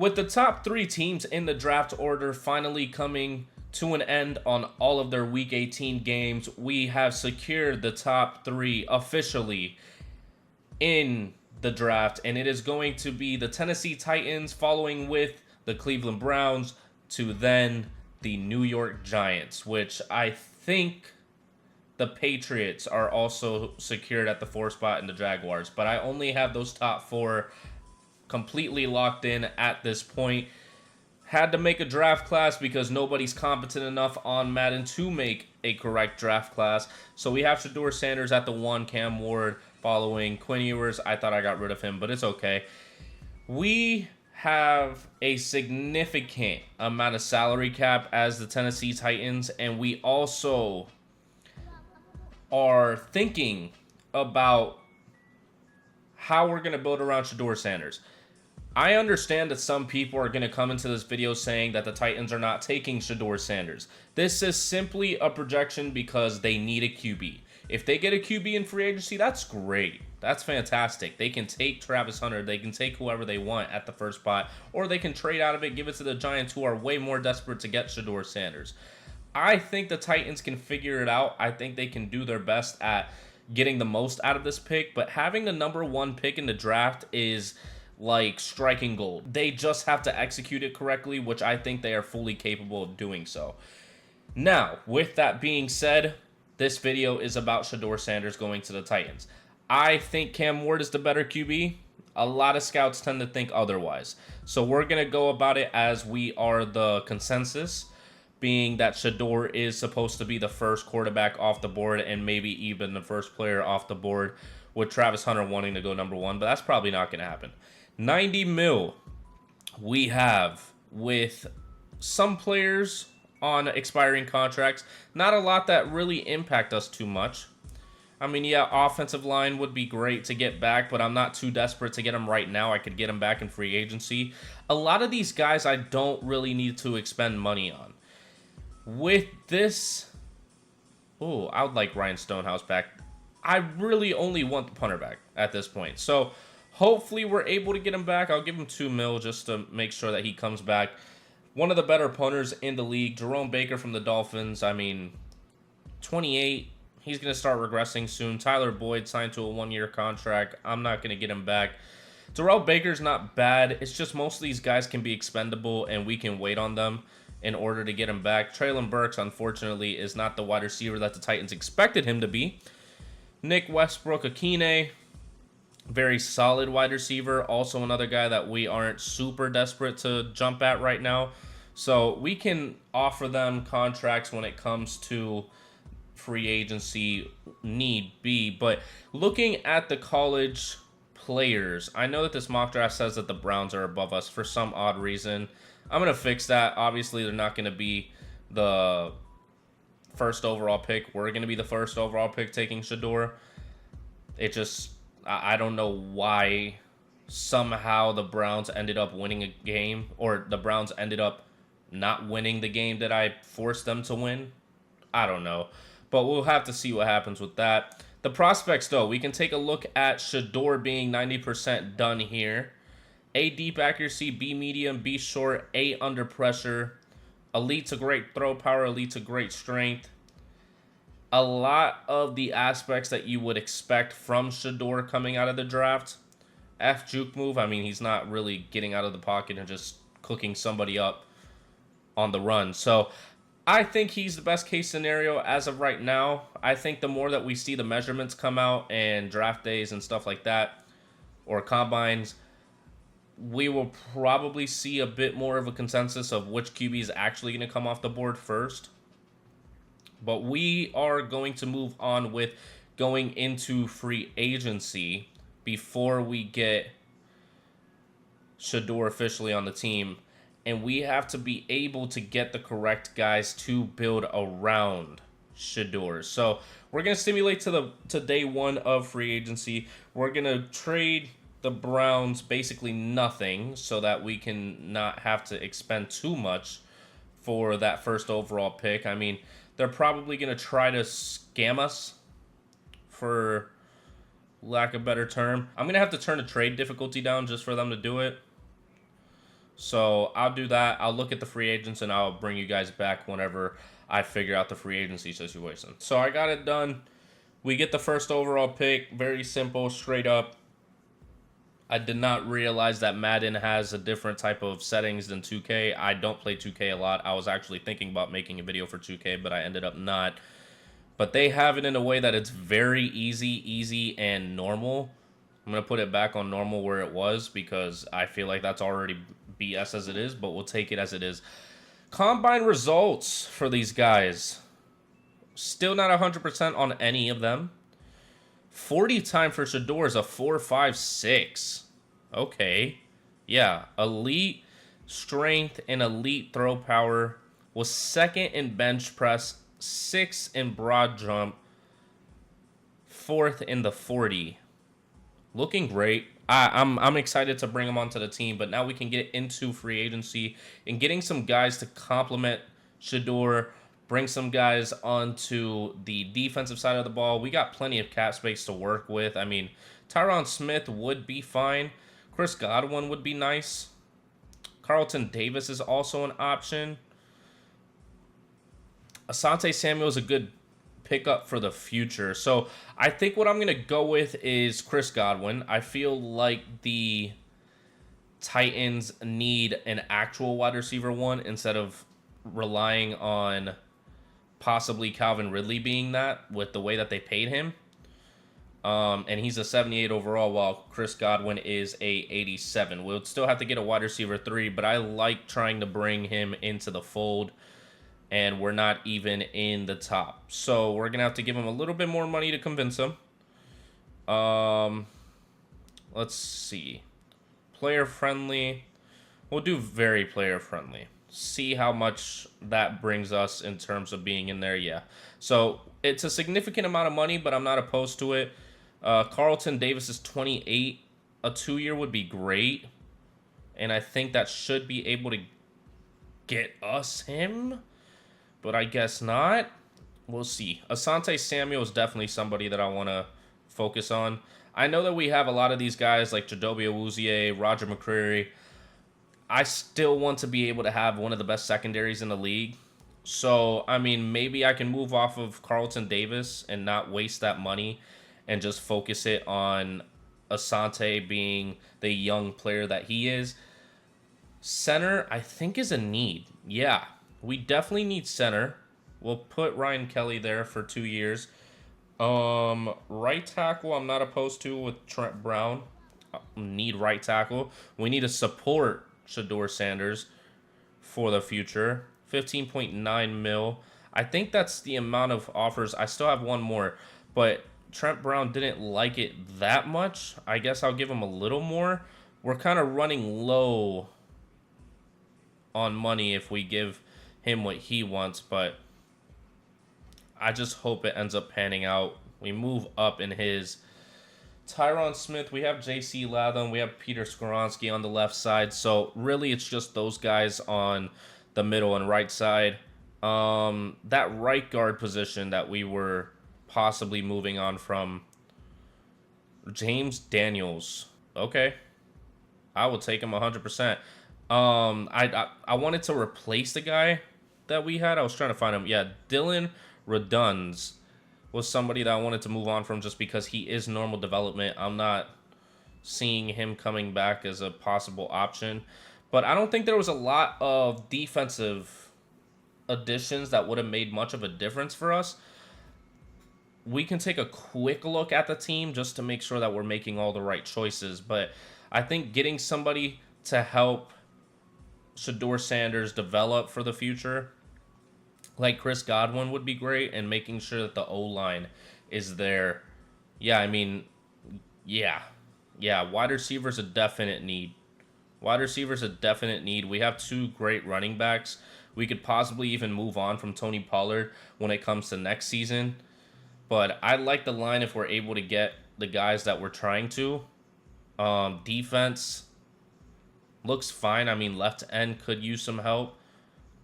With the top 3 teams in the draft order finally coming to an end on all of their Week 18 games, we have secured the top 3 officially in the draft, and it is going to be the Tennessee Titans following with the Cleveland Browns to then the New York Giants, which I think the Patriots are also secured at the 4 spot in the Jaguars, but I only have those top 4 completely locked in at this point. Had to make a draft class because nobody's competent enough on Madden to make a correct draft class. So we have Shadeur Sanders at the 1, Cam Ward following Quinn Ewers. I thought I got rid of him, but it's okay. We have a significant amount of salary cap as the Tennessee Titans, and we also are thinking about how we're going to build around Shadeur Sanders. I understand that some people are going to come into this video saying that the Titans are not taking Shadeur Sanders. This is simply a projection because they need a QB. If they get a QB in free agency, that's great. That's fantastic. They can take Travis Hunter. They can take whoever they want at the first spot, or they can trade out of it, give it to the Giants, who are way more desperate to get Shadeur Sanders. I think the Titans can figure it out. I think they can do their best at getting the most out of this pick, but having the number 1 pick in the draft is like striking gold. They just have to execute it correctly, which I think they are fully capable of doing so. Now, with that being said, this video is about Shadeur Sanders going to the Titans. I think Cam Ward is the better QB. A lot of scouts tend to think otherwise. So we're going to go about it as we are the consensus, being that Shadeur is supposed to be the first quarterback off the board and maybe even the first player off the board, with Travis Hunter wanting to go number 1, but that's probably not going to happen. 90 mil we have with some players on expiring contracts. Not a lot that really impact us too much. I mean, yeah, offensive line would be great to get back, but I'm not too desperate to get them right now. I could get them back in free agency. A lot of these guys I don't really need to expend money on. With this, I would like Ryan Stonehouse back. I really only want the punter back at this point. So hopefully we're able to get him back. I'll give him $2 million just to make sure that he comes back. One of the better punters in the league. Jerome Baker from the Dolphins. I mean, 28. He's going to start regressing soon. Tyler Boyd signed to a 1-year contract. I'm not going to get him back. Darrell Baker's not bad. It's just most of these guys can be expendable, and we can wait on them in order to get him back. Treylon Burks, unfortunately, is not the wide receiver that the Titans expected him to be. Nick Westbrook-Akine, very solid wide receiver. Also another guy that we aren't super desperate to jump at right now. So we can offer them contracts when it comes to free agency need be. But looking at the college players, I know that this mock draft says that the Browns are above us for some odd reason. I'm going to fix that. Obviously, they're not going to be the first overall pick. We're going to be the first overall pick taking Shadeur. It just, I don't know why somehow the Browns ended up winning a game, or the Browns ended up not winning the game that I forced them to win. I don't know. But we'll have to see what happens with that. The prospects, though, we can take a look at Shadeur being 90% done here. A, deep accuracy, B, medium, B, short, A, under pressure. Elite to great throw power, elite to great strength. A lot of the aspects that you would expect from Shadeur coming out of the draft. F, juke move. I mean, he's not really getting out of the pocket and just cooking somebody up on the run. So I think he's the best case scenario as of right now. I think the more that we see the measurements come out and draft days and stuff like that, or combines, we will probably see a bit more of a consensus of which QB is actually going to come off the board first. But we are going to move on with going into free agency before we get Shadeur officially on the team. And we have to be able to get the correct guys to build around Shadeur. So we're going to simulate to day 1 of free agency. We're going to trade the Browns basically nothing so that we can not have to expend too much for that first overall pick. I mean, they're probably going to try to scam us, for lack of a better term. I'm going to have to turn the trade difficulty down just for them to do it. So I'll do that. I'll look at the free agents and I'll bring you guys back whenever I figure out the free agency situation. So I got it done. We get the first overall pick. Very simple, straight up. I did not realize that Madden has a different type of settings than 2K. I don't play 2K a lot. I was actually thinking about making a video for 2K, but I ended up not. But they have it in a way that it's very easy, and normal. I'm going to put it back on normal where it was because I feel like that's already BS as it is, but we'll take it as it is. Combine results for these guys. Still not 100% on any of them. 40 time for Shadeur is a 4.56. Okay. Yeah. Elite strength and elite throw power. Was second in bench press. 6th in broad jump. 4th in the 40. Looking great. I'm excited to bring him onto the team, but now we can get into free agency and getting some guys to complement Shadeur, bring some guys onto the defensive side of the ball. We got plenty of cap space to work with. I mean, Tyron Smith would be fine. Chris Godwin would be nice. Carlton Davis is also an option. Asante Samuel is a good pickup for the future. So I think what I'm going to go with is Chris Godwin. I feel like the Titans need an actual wide receiver one instead of relying on possibly Calvin Ridley being that with the way that they paid him. And he's a 78 overall while Chris Godwin is a 87. We'll still have to get a wide receiver 3, but I like trying to bring him into the fold. And we're not even in the top. So we're going to have to give him a little bit more money to convince him. Let's see. Player friendly. We'll do very player friendly. See how much that brings us in terms of being in there. Yeah. So it's a significant amount of money, but I'm not opposed to it. Carlton Davis is 28. A 2-year would be great. And I think that should be able to get us him. But I guess not. We'll see. Asante Samuel is definitely somebody that I want to focus on. I know that we have a lot of these guys like Jadobi Awuzie, Roger McCreary. I still want to be able to have one of the best secondaries in the league. So, I mean, maybe I can move off of Carlton Davis and not waste that money and just focus it on Asante being the young player that he is. Center, I think, is a need. Yeah. We definitely need center. We'll put Ryan Kelly there for 2 years. Right tackle, I'm not opposed to with Trent Brown. Need right tackle. We need to support Shadeur Sanders for the future. 15.9 mil. I think that's the amount of offers. I still have one more, but Trent Brown didn't like it that much. I guess I'll give him a little more. We're kind of running low on money if we give him what he wants, but I just hope it ends up panning out. We move up in his. Tyron Smith, we have J.C. Latham, we have Peter Skoronski on the left side, so really it's just those guys on the middle and right side. That right guard position that we were possibly moving on from, James Daniels. Okay, I will take him 100%. I wanted to replace the guy that we had. I was trying to find him. Yeah, Dylan Reduns was somebody that I wanted to move on from just because he is normal development. I'm not seeing him coming back as a possible option. But I don't think there was a lot of defensive additions that would have made much of a difference for us. We can take a quick look at the team just to make sure that we're making all the right choices. But I think getting somebody to help Shadeur Sanders develop for the future, like Chris Godwin, would be great, and making sure that the O-line is there. Yeah, I mean, yeah, wide receivers a definite need. Wide receivers a definite need. We have 2 great running backs. We could possibly even move on from Tony Pollard when it comes to next season. But I like the line if we're able to get the guys that we're trying to. Defense looks fine. I mean, left end could use some help.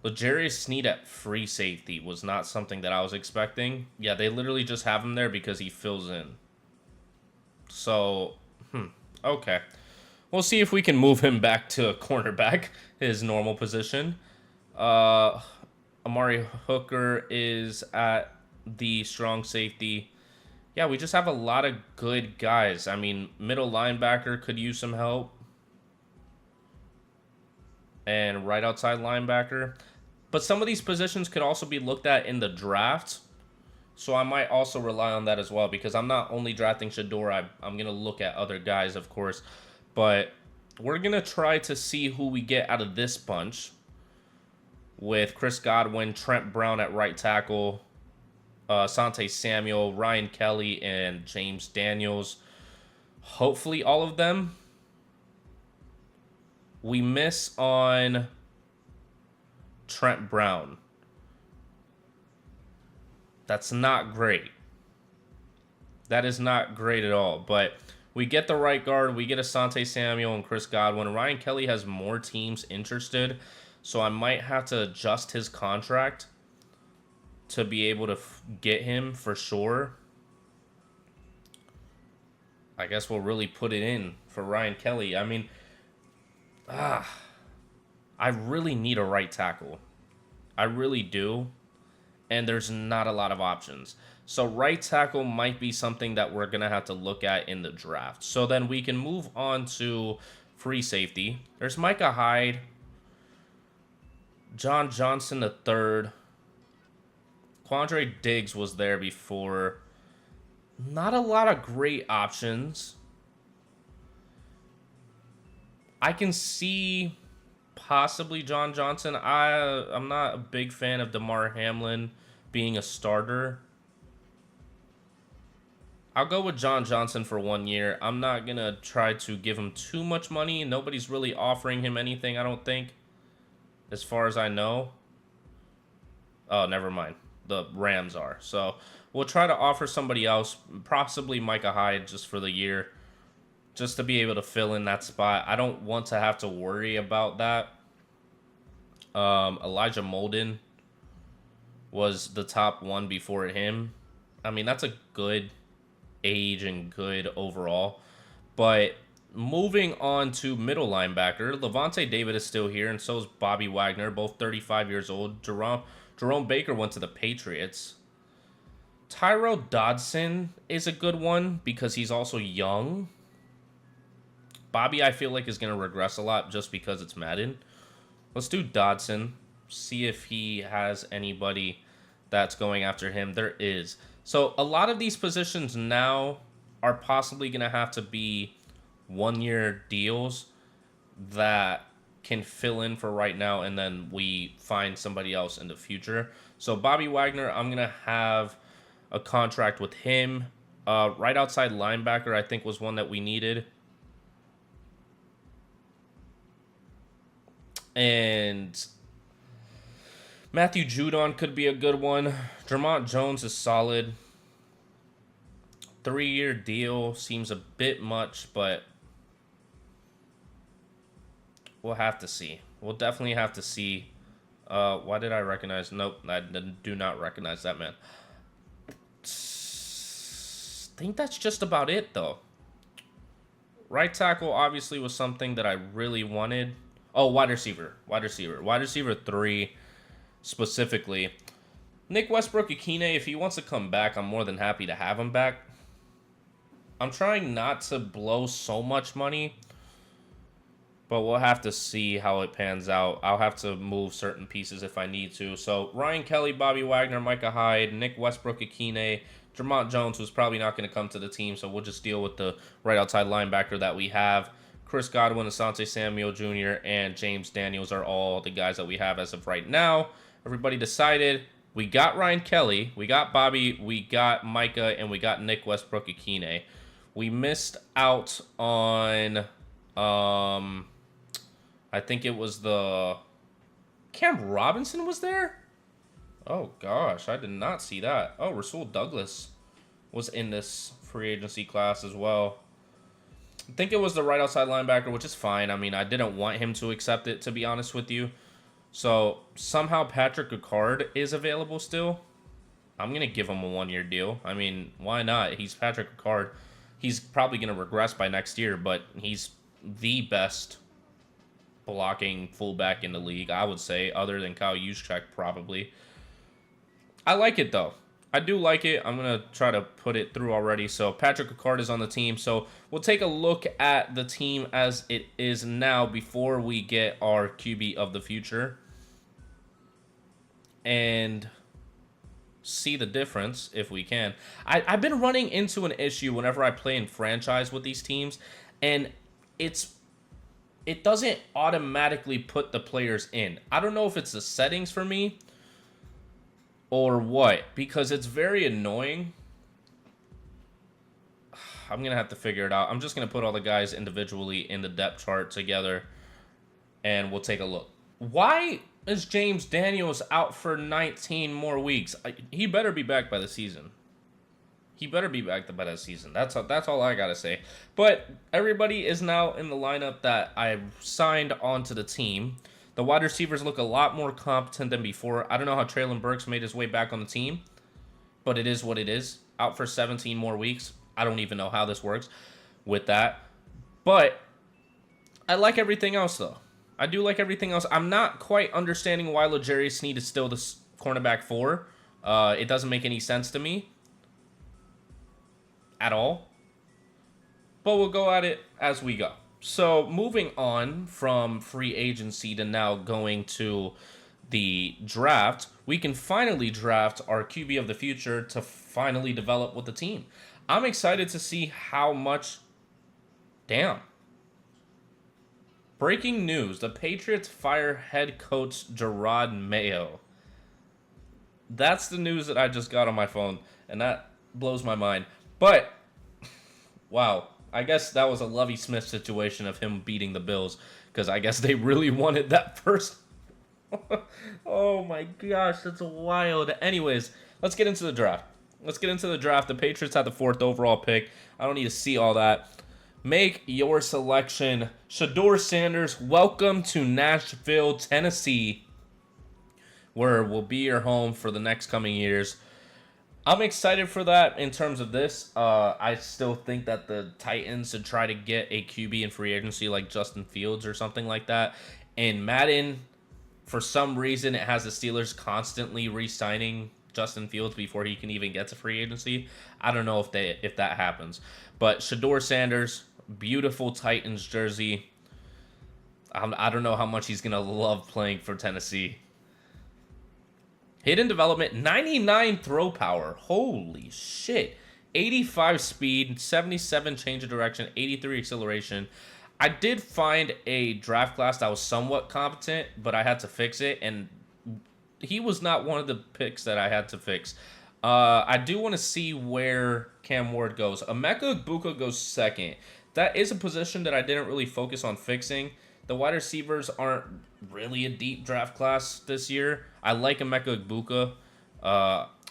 L'Jarius Sneed at free safety was not something that I was expecting. Yeah, they literally just have him there because he fills in. So, okay. We'll see if we can move him back to a cornerback, his normal position. Amari Hooker is at the strong safety. Yeah, we just have a lot of good guys. I mean, middle linebacker could use some help. And right outside linebacker. But some of these positions could also be looked at in the draft. So I might also rely on that as well, because I'm not only drafting Shadeur, I'm going to look at other guys, of course. But we're going to try to see who we get out of this bunch, with Chris Godwin, Trent Brown at right tackle, Asante Samuel, Ryan Kelly, and James Daniels. Hopefully all of them. We miss on Trent Brown. That's not great. That is not great at all. But we get the right guard. We get Asante Samuel and Chris Godwin. Ryan Kelly has more teams interested, so I might have to adjust his contract to be able to get him for sure. I guess we'll really put it in for Ryan Kelly. I mean, I really need a right tackle. I really do. And there's not a lot of options. So right tackle might be something that we're going to have to look at in the draft. So then we can move on to free safety. There's Micah Hyde, John Johnson III. Quandre Diggs was there before. Not a lot of great options. I can see possibly John Johnson. I'm not a big fan of DeMar Hamlin being a starter. I'll go with John Johnson for 1 year. I'm not going to try to give him too much money. Nobody's really offering him anything, I don't think, as far as I know. Oh, never mind. The Rams are. So we'll try to offer somebody else, possibly Micah Hyde, just for the year, just to be able to fill in that spot. I don't want to have to worry about that. Elijah Molden was the top one before him. I mean, that's a good age and good overall. But moving on to middle linebacker, Levante David is still here, and so is Bobby Wagner, both 35 years old. Jerome Baker went to the Patriots. Tyrell Dodson is a good one because he's also young. Bobby, I feel like, is going to regress a lot just because it's Madden. Let's do Dodson. See if he has anybody that's going after him. There is. So a lot of these positions now are possibly going to have to be 1 year deals that can fill in for right now, and then we find somebody else in the future. So Bobby Wagner, I'm going to have a contract with him. Right outside linebacker, I think, was one that we needed. And Matthew Judon could be a good one. Dermont Jones is solid. 3-year deal seems a bit much, but we'll have to see. We'll definitely have to see. Why did I recognize? Nope, I do not recognize that man. I think that's just about it, though. Right tackle obviously was something that I really wanted. Oh, wide receiver. Wide receiver 3 specifically. Nick Westbrook-Ikine, if he wants to come back, I'm more than happy to have him back. I'm trying not to blow so much money, but we'll have to see how it pans out. I'll have to move certain pieces if I need to. So Ryan Kelly, Bobby Wagner, Micah Hyde, Nick Westbrook-Ikine, Dermont Jones, who's probably not going to come to the team, so we'll just deal with the right outside linebacker that we have. Chris Godwin, Asante Samuel Jr., and James Daniels are all the guys that we have as of right now. Everybody decided. We got Ryan Kelly, we got Bobby, we got Micah, and we got Nick Westbrook-Ikine. We missed out on, I think it was the... Cam Robinson was there? Oh, gosh, I did not see that. Oh, Rasul Douglas was in this free agency class as well. I think it was the right outside linebacker, which is fine. I mean, I didn't want him to accept it, to be honest with you. So, somehow Patrick Ricard is available still. I'm going to give him a 1-year deal. I mean, why not? He's Patrick Ricard. He's probably going to regress by next year, but he's the best blocking fullback in the league, I would say, other than Kyle Juszczyk probably. I like it, though. I do like it. I'm going to try to put it through already. So Patrick Ricard is on the team. So we'll take a look at the team as it is now before we get our QB of the future and see the difference if we can. I've been running into an issue whenever I play in franchise with these teams, and it doesn't automatically put the players in. I don't know if it's the settings for me or what, because it's very annoying. I'm going to have to figure it out. I'm just going to put all the guys individually in the depth chart together, and we'll take a look. Why is James Daniels out for 19 more weeks? He better be back by the season. He better be back by that season. That's all I got to say. But everybody is now in the lineup that I signed onto the team. The wide receivers look a lot more competent than before. I don't know how Traylon Burks made his way back on the team, but it is what it is. Out for 17 more weeks. I don't even know how this works with that. But I like everything else, though. I do like everything else. I'm not quite understanding why L'Jarius Sneed is still the cornerback 4. It doesn't make any sense to me at all. But we'll go at it as we go. So moving on from free agency to now going to the draft, we can finally draft our QB of the future to finally develop with the team. I'm excited to see how much... Damn. Breaking news. The Patriots fire head coach Gerard Mayo. That's the news that I just got on my phone, and that blows my mind. But, wow. I guess that was a Lovie Smith situation of him beating the Bills, because I guess they really wanted that first. Oh my gosh, that's wild. Anyways, let's get into the draft. The Patriots had the 4th overall pick. I don't need to see all that. Make your selection. Shadeur Sanders, welcome to Nashville, Tennessee, where will be your home for the next coming years. I'm excited for that in terms of this. I still think that the Titans should try to get a QB in free agency like Justin Fields or something like that. In Madden, for some reason, it has the Steelers constantly re-signing Justin Fields before he can even get to free agency. I don't know if that happens. But Shadeur Sanders, beautiful Titans jersey. I don't know how much he's going to love playing for Tennessee. Hidden development, 99 throw power. Holy shit. 85 speed, 77 change of direction, 83 acceleration. I did find a draft class that was somewhat competent, but I had to fix it, and he was not one of the picks that I had to fix. I do want to see where Cam Ward goes. Emeka Egbuka goes 2nd. That is a position that I didn't really focus on fixing. The wide receivers aren't really a deep draft class this year. I like Emeka Egbuka.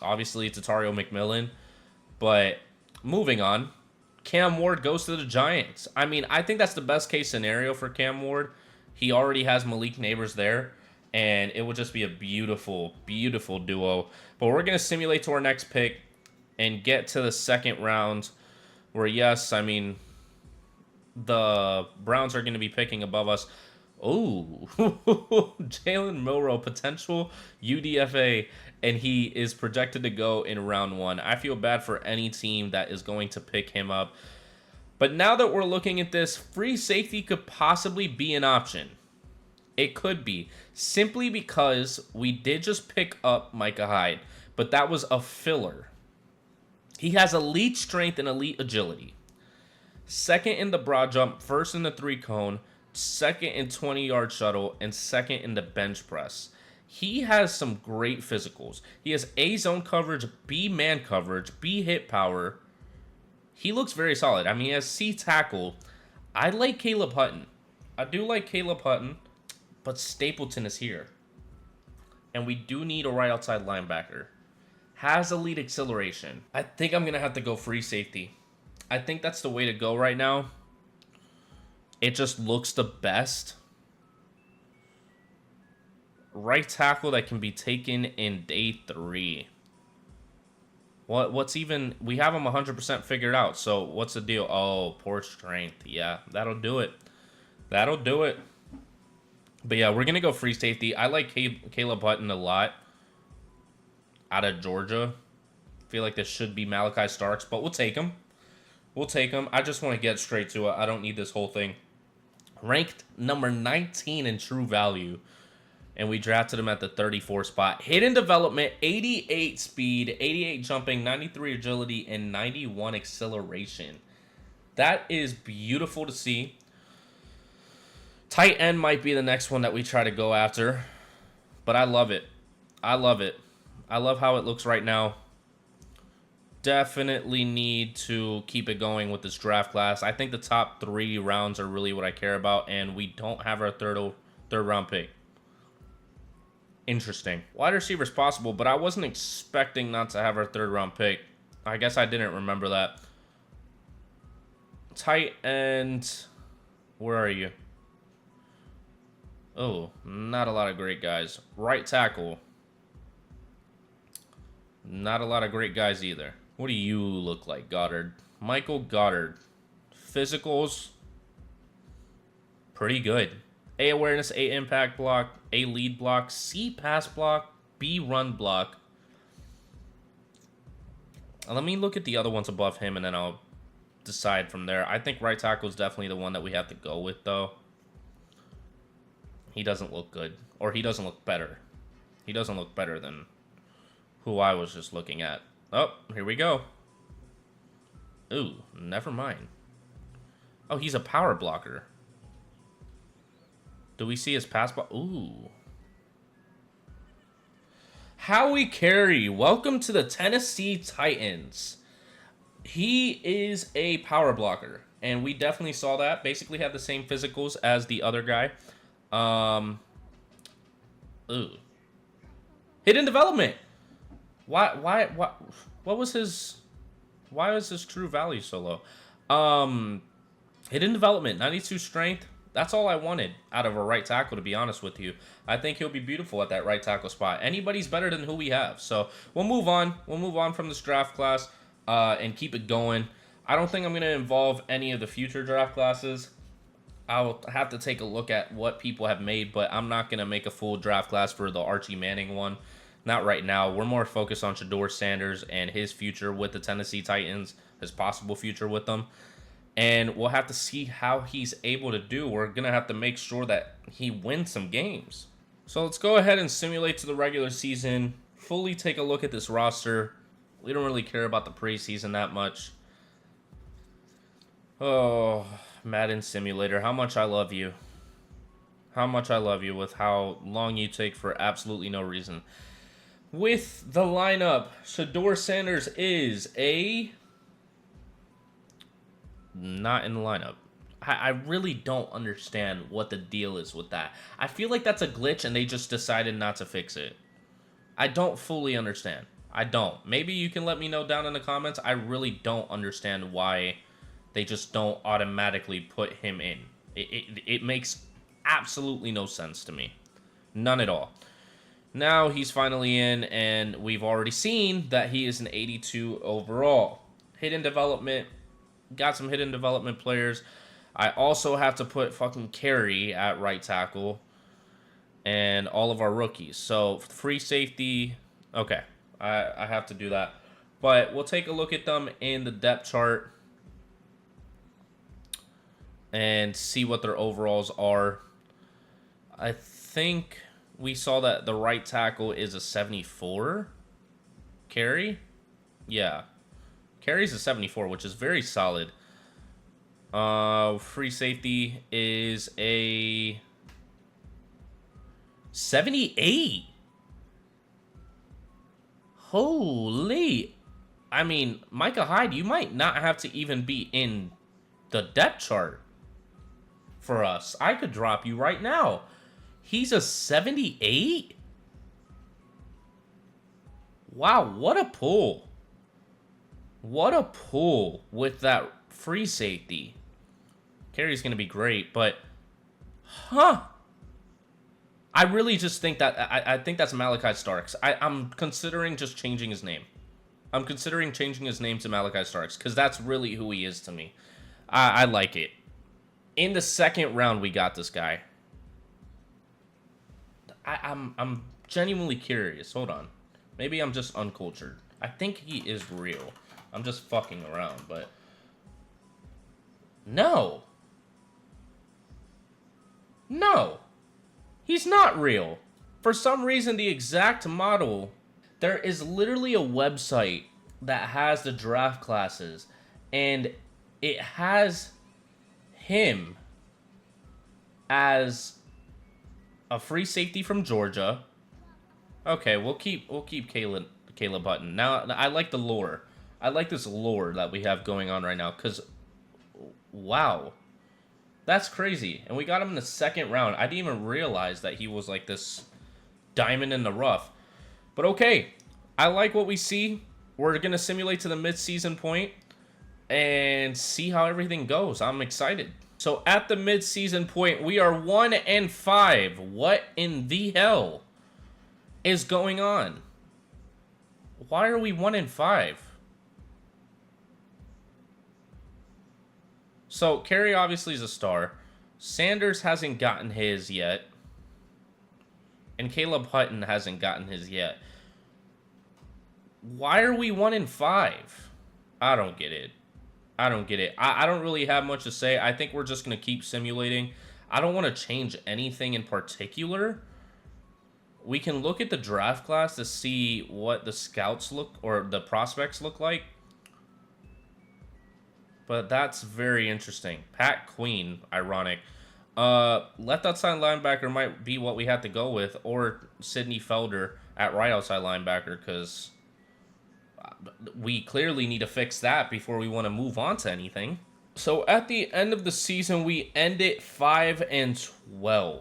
Obviously, Tatario McMillan. But moving on, Cam Ward goes to the Giants. I mean, I think that's the best case scenario for Cam Ward. He already has Malik Neighbors there, and it would just be a beautiful, beautiful duo. But we're going to simulate to our next pick and get to the 2nd round where, yes, I mean, the Browns are going to be picking above us. Oh, Jalen Milroe, potential UDFA, and he is projected to go in round 1. I feel bad for any team that is going to pick him up. But now that we're looking at this, free safety could possibly be an option. It could be, simply because we did just pick up Micah Hyde, but that was a filler. He has elite strength and elite agility. 2nd in the broad jump, 1st in the 3-cone, 2nd in 20-yard shuttle, and 2nd in the bench press. He has some great physicals. He has A zone coverage, B man coverage, B hit power. He looks very solid. I mean, he has C tackle. I like Caleb Hutton. I do like Caleb Hutton, but Stapleton is here. And we do need a right outside linebacker. Has elite acceleration. I think I'm going to have to go free safety. I think that's the way to go right now. It just looks the best. Right tackle that can be taken in day 3. What's even... We have him 100% figured out, so what's the deal? Oh, poor strength. Yeah, that'll do it. That'll do it. But yeah, we're going to go free safety. I like Caleb Hutton a lot out of Georgia. I feel like this should be Malachi Starks, but we'll take him. We'll take him. I just want to get straight to it. I don't need this whole thing. Ranked number 19 in true value. And we drafted him at the 34 spot. Hidden development, 88 speed, 88 jumping, 93 agility, and 91 acceleration. That is beautiful to see. Tight end might be the next one that we try to go after. But I love it. I love it. I love how it looks right now. Definitely need to keep it going with this draft class. I think the top 3 rounds are really what I care about. And we don't have our third round pick. Interesting. Wide receiver's possible, but I wasn't expecting not to have our third round pick. I guess I didn't remember that. Tight end. Where are you? Oh, not a lot of great guys. Right tackle. Not a lot of great guys either. What do you look like, Goddard? Michael Goddard. Physicals. Pretty good. A awareness, A impact block, A lead block, C pass block, B run block. Let me look at the other ones above him, and then I'll decide from there. I think right tackle is definitely the one that we have to go with, though. He doesn't look good. Or he doesn't look better. He doesn't look better than who I was just looking at. Oh, here we go. Ooh, never mind. Oh, he's a power blocker. Do we see his pass block? Ooh. Howie Carey, welcome to the Tennessee Titans. He is a power blocker, and we definitely saw that. Basically had the same physicals as the other guy. Ooh. Hidden development. Why what was his, why was his true value so low? Hidden development, 92 strength. That's all I wanted out of a right tackle, to be honest with you. I think he'll be beautiful at that right tackle spot. Anybody's better than who we have. So we'll move on. We'll move on from this draft class and keep it going. I don't think I'm going to involve any of the future draft classes. I'll have to take a look at what people have made, but I'm not going to make a full draft class for the Archie Manning one. Not right now. We're more focused on Shadeur Sanders and his future with the Tennessee Titans, his possible future with them. And we'll have to see how he's able to do. We're going to have to make sure that he wins some games. So let's go ahead and simulate to the regular season. Fully take a look at this roster. We don't really care about the preseason that much. Oh, Madden Simulator. How much I love you. How much I love you with how long you take for absolutely no reason. With the lineup, Shadeur Sanders is a... not in the lineup. I really don't understand what the deal is with that. I feel like that's a glitch and they just decided not to fix it. I don't fully understand. I don't. Maybe you can let me know down in the comments. I really don't understand why they just don't automatically put him in. It makes absolutely no sense to me. None at all. Now he's finally in, and we've already seen that he is an 82 overall. Hidden development. Got some hidden development players. I also have to put fucking Carey at right tackle. And all of our rookies. So, free safety. Okay. I have to do that. But we'll take a look at them in the depth chart. And see what their overalls are. I think we saw that the right tackle is a 74. Carey? Yeah. Carey's a 74, which is very solid. Free safety is a 78. Holy. I mean, Micah Hyde, you might not have to even be in the depth chart for us. I could drop you right now. He's a 78? Wow, what a pull. What a pull with that free safety. Carey's going to be great, but... huh. I really just think that... I think that's Malachi Starks. I'm considering just changing his name. I'm considering changing his name to Malachi Starks, because that's really who he is to me. I like it. In the second round, we got this guy. I'm genuinely curious. Hold on. Maybe I'm just uncultured. I think he is real. I'm just fucking around, but... No. No. He's not real. For some reason, the exact model... There is literally a website that has the draft classes, and it has him as a free safety from Georgia. Okay, we'll keep Caleb Hutton. Now, I like the lore. I like this lore that we have going on right now, because, wow. That's crazy. And we got him in the second round. I didn't even realize that he was like this diamond in the rough. But okay, I like what we see. We're going to simulate to the mid-season point and see how everything goes. I'm excited. So at the mid-season point, we are 1-5. What in the hell is going on? Why are we 1-5? So Carey obviously is a star. Sanders hasn't gotten his yet. And Caleb Hutton hasn't gotten his yet. Why are we 1-5? I don't get it. I don't get it. I don't really have much to say. I think we're just going to keep simulating. I don't want to change anything in particular. We can look at the draft class to see what the scouts look, or the prospects look like. But that's very interesting. Pat Queen, ironic. Left outside linebacker might be what we have to go with, or Sidney Felder at right outside linebacker, because we clearly need to fix that before we want to move on to anything. So at the end of the season, we ended 5-12.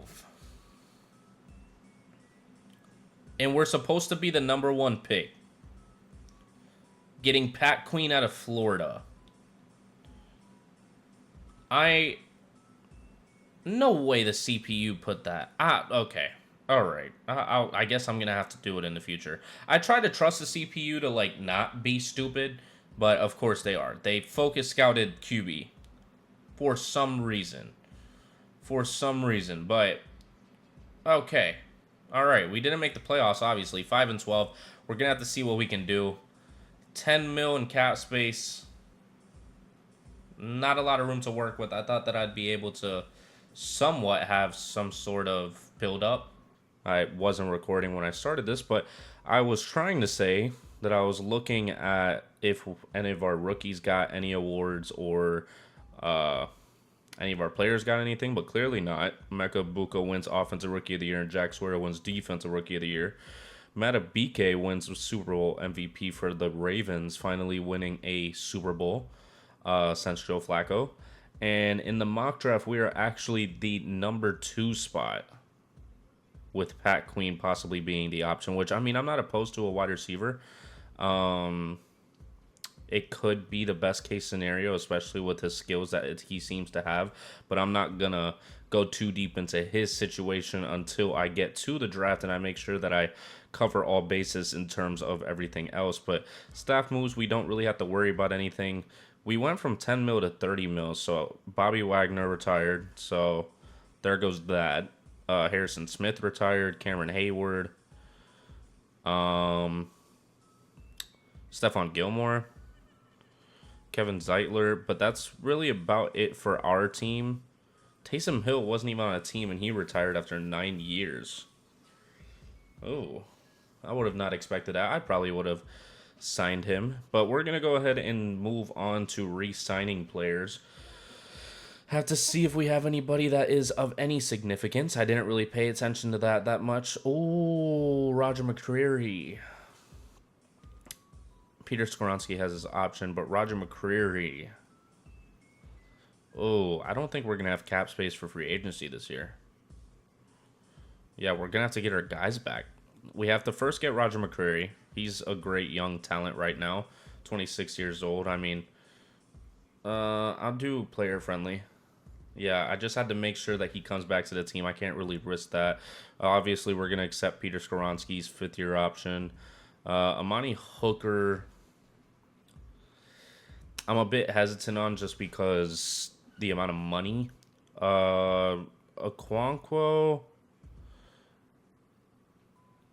And we're supposed to be the #1 pick. Getting Pat Queen out of Florida. No way the CPU put that. Okay. Alright. I guess I'm going to have to do it in the future. I try to trust the CPU to, like, not be stupid, but of course they are. They focus scouted QB. For some reason. But, okay. Alright, we didn't make the playoffs, obviously. 5-12. We're going to have to see what we can do. 10 mil in cap space. Not a lot of room to work with. I thought that I'd be able to somewhat have some sort of build up. I wasn't recording when I started this, but I was trying to say that I was looking at if any of our rookies got any awards, or any of our players got anything, but clearly not. Mecca Buka wins Offensive Rookie of the Year, and Jack Swear wins Defensive Rookie of the Year. Matabike wins Super Bowl MVP for the Ravens, finally winning a Super Bowl since Joe Flacco. And in the mock draft, we are actually the #2 spot, with Pat Queen possibly being the option, which, I mean, I'm not opposed to a wide receiver. It could be the best case scenario, especially with his skills that he seems to have. But I'm not going to go too deep into his situation until I get to the draft and I make sure that I cover all bases in terms of everything else. But staff moves, we don't really have to worry about anything. We went from 10 mil to 30 mil, so Bobby Wagner retired, so there goes that. Harrison Smith retired, Cameron Hayward, Stephon Gilmore, Kevin Zeitler, but that's really about it for our team. Taysom Hill wasn't even on a team, and he retired after 9 years. Oh, I would have not expected that. I probably would have signed him, but we're going to go ahead and move on to re-signing players. Have to see if we have anybody that is of any significance. I didn't really pay attention to that much. Oh, Roger McCreary. Peter Skoronski has his option, but Roger McCreary. Oh, I don't think we're going to have cap space for free agency this year. Yeah, we're going to have to get our guys back. We have to first get Roger McCreary. He's a great young talent right now. 26 years old. I mean, I'll do player friendly. Yeah, I just had to make sure that he comes back to the team. I can't really risk that. Obviously, we're going to accept Peter Skoronski's 5th-year option. Amani Hooker, I'm a bit hesitant on just because the amount of money. Okonkwo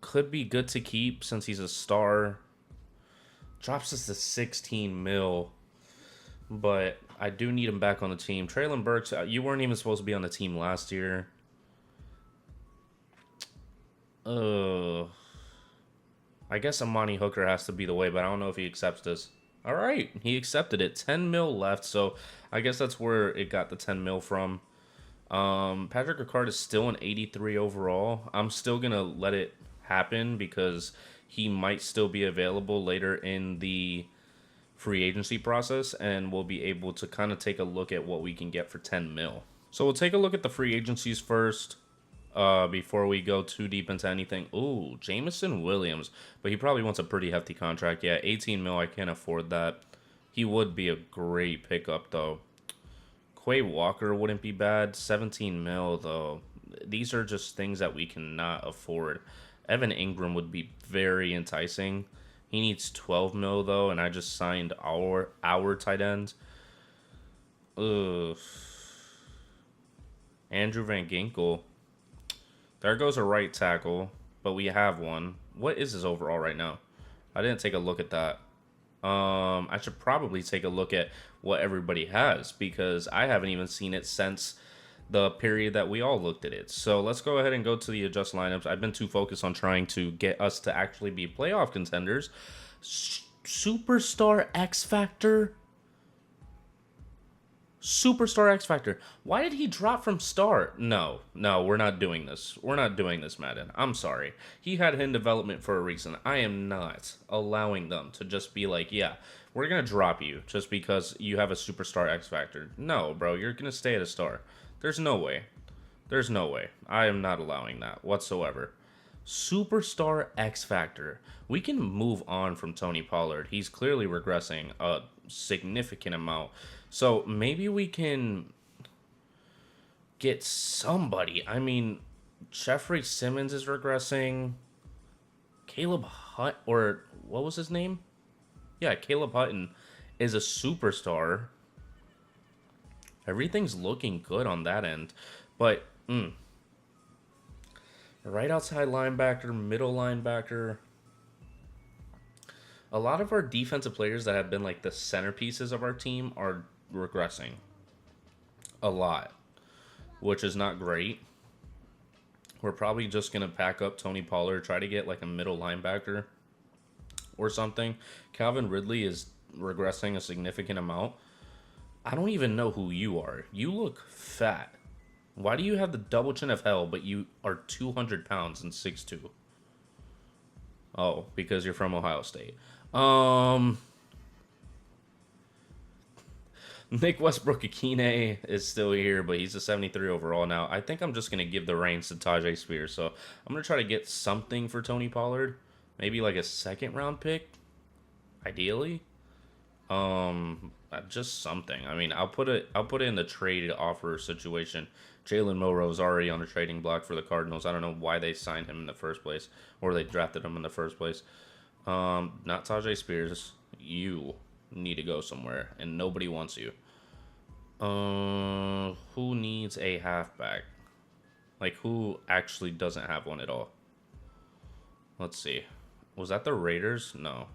could be good to keep since he's a star. Drops us to 16 mil. But I do need him back on the team. Traylon Burks, you weren't even supposed to be on the team last year. I guess Amani Hooker has to be the way, but I don't know if he accepts this. All right, he accepted it. 10 mil left, so I guess that's where it got the 10 mil from. Patrick Ricard is still an 83 overall. I'm still going to let it happen because he might still be available later in the free agency process, and we'll be able to kind of take a look at what we can get for 10 mil. So we'll take a look at the free agencies first before we go too deep into anything. Ooh, Jameson Williams, but he probably wants a pretty hefty contract. Yeah, 18 mil, I can't afford that. He would be a great pickup, though. Quay Walker wouldn't be bad. 17 mil, though. These are just things that we cannot afford. Evan Ingram would be very enticing. He needs 12 mil, though, and I just signed our tight end. Ugh. Andrew Van Ginkel. There goes a right tackle, but we have one. What is his overall right now? I didn't take a look at that. I should probably take a look at what everybody has because I haven't even seen it since the period that we all looked at it. So let's go ahead and go to the adjust lineups. I've been too focused on trying to get us to actually be playoff contenders. Superstar X Factor. Superstar X Factor. Why did he drop from star? No, we're not doing this. We're not doing this, Madden. I'm sorry. He had in development for a reason. I am not allowing them to just be like, yeah, we're going to drop you just because you have a Superstar X Factor. No, bro, you're going to stay at a star. There's no way. There's no way. I am not allowing that whatsoever. Superstar X Factor. We can move on from Tony Pollard. He's clearly regressing a significant amount. So maybe we can get somebody. I mean, Jeffrey Simmons is regressing. Caleb Hutt, or what was his name? Yeah, Caleb Hutton is a superstar. Everything's looking good on that end. But, right outside linebacker, middle linebacker. A lot of our defensive players that have been like the centerpieces of our team are regressing. A lot. Which is not great. We're probably just going to pack up Tony Pollard, try to get like a middle linebacker or something. Calvin Ridley is regressing a significant amount. I don't even know who you are. You look fat. Why do you have the double chin of hell, but you are 200 pounds and 6'2"? Oh, because you're from Ohio State. Nick Westbrook-Akine is still here, but he's a 73 overall now. I think I'm just going to give the reins to Tajay Spears. So I'm going to try to get something for Tony Pollard. Maybe like a second-round pick, ideally. Just something. I mean, I'll put it in the trade offer situation. Jalen Milroe is already on the trading block for the Cardinals. I don't know why they signed him in the first place, or they drafted him in the first place. Not Tajay Spears. You need to go somewhere, and nobody wants you. Who needs a halfback? Like, who actually doesn't have one at all? Let's see. Was that the Raiders? No.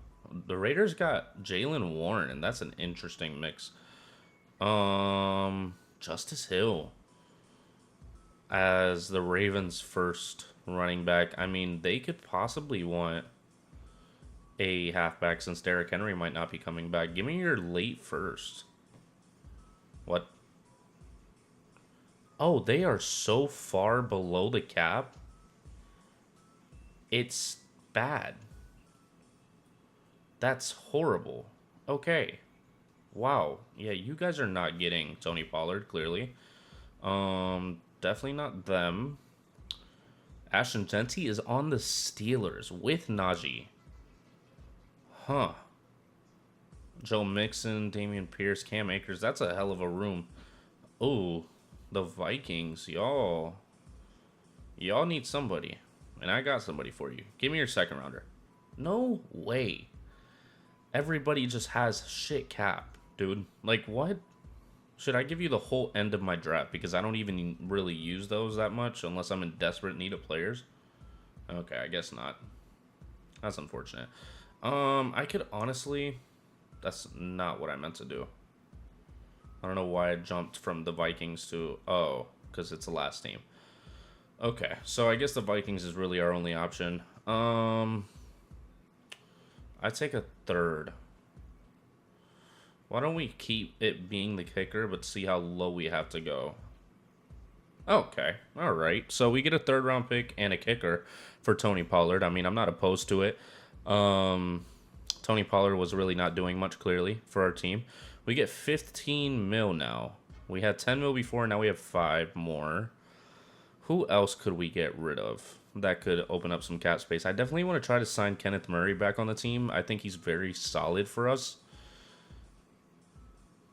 The Raiders got Jalen Warren, and that's an interesting mix. Justice Hill as the Ravens' first running back. I mean, they could possibly want a halfback since Derrick Henry might not be coming back. Give me your late first. What? Oh, they are so far below the cap. It's bad. That's horrible. Okay. Wow. Yeah, you guys are not getting Tony Pollard, clearly. Definitely not them. Ashton Genty is on the Steelers with Najee. Huh. Joe Mixon, Damian Pierce, Cam Akers. That's a hell of a room. Oh, the Vikings. Y'all need somebody. And I got somebody for you. Give me your second rounder. No way. Everybody just has shit cap, dude. Like, what? Should I give you the whole end of my draft? Because I don't even really use those that much unless I'm in desperate need of players. Okay, I guess not. That's unfortunate. I could honestly... That's not what I meant to do. I don't know why I jumped from the Vikings to... Oh, because it's the last team. Okay, so I guess the Vikings is really our only option. I'd take a third. Why don't we keep it being the kicker, but see how low we have to go? Okay, all right. So we get a third-round pick and a kicker for Tony Pollard. I mean, I'm not opposed to it. Tony Pollard was really not doing much, clearly, for our team. We get 15 mil now. We had 10 mil before, now we have 5 more. Who else could we get rid of that could open up some cap space? I definitely want to try to sign Kenneth Murray back on the team. I think he's very solid for us.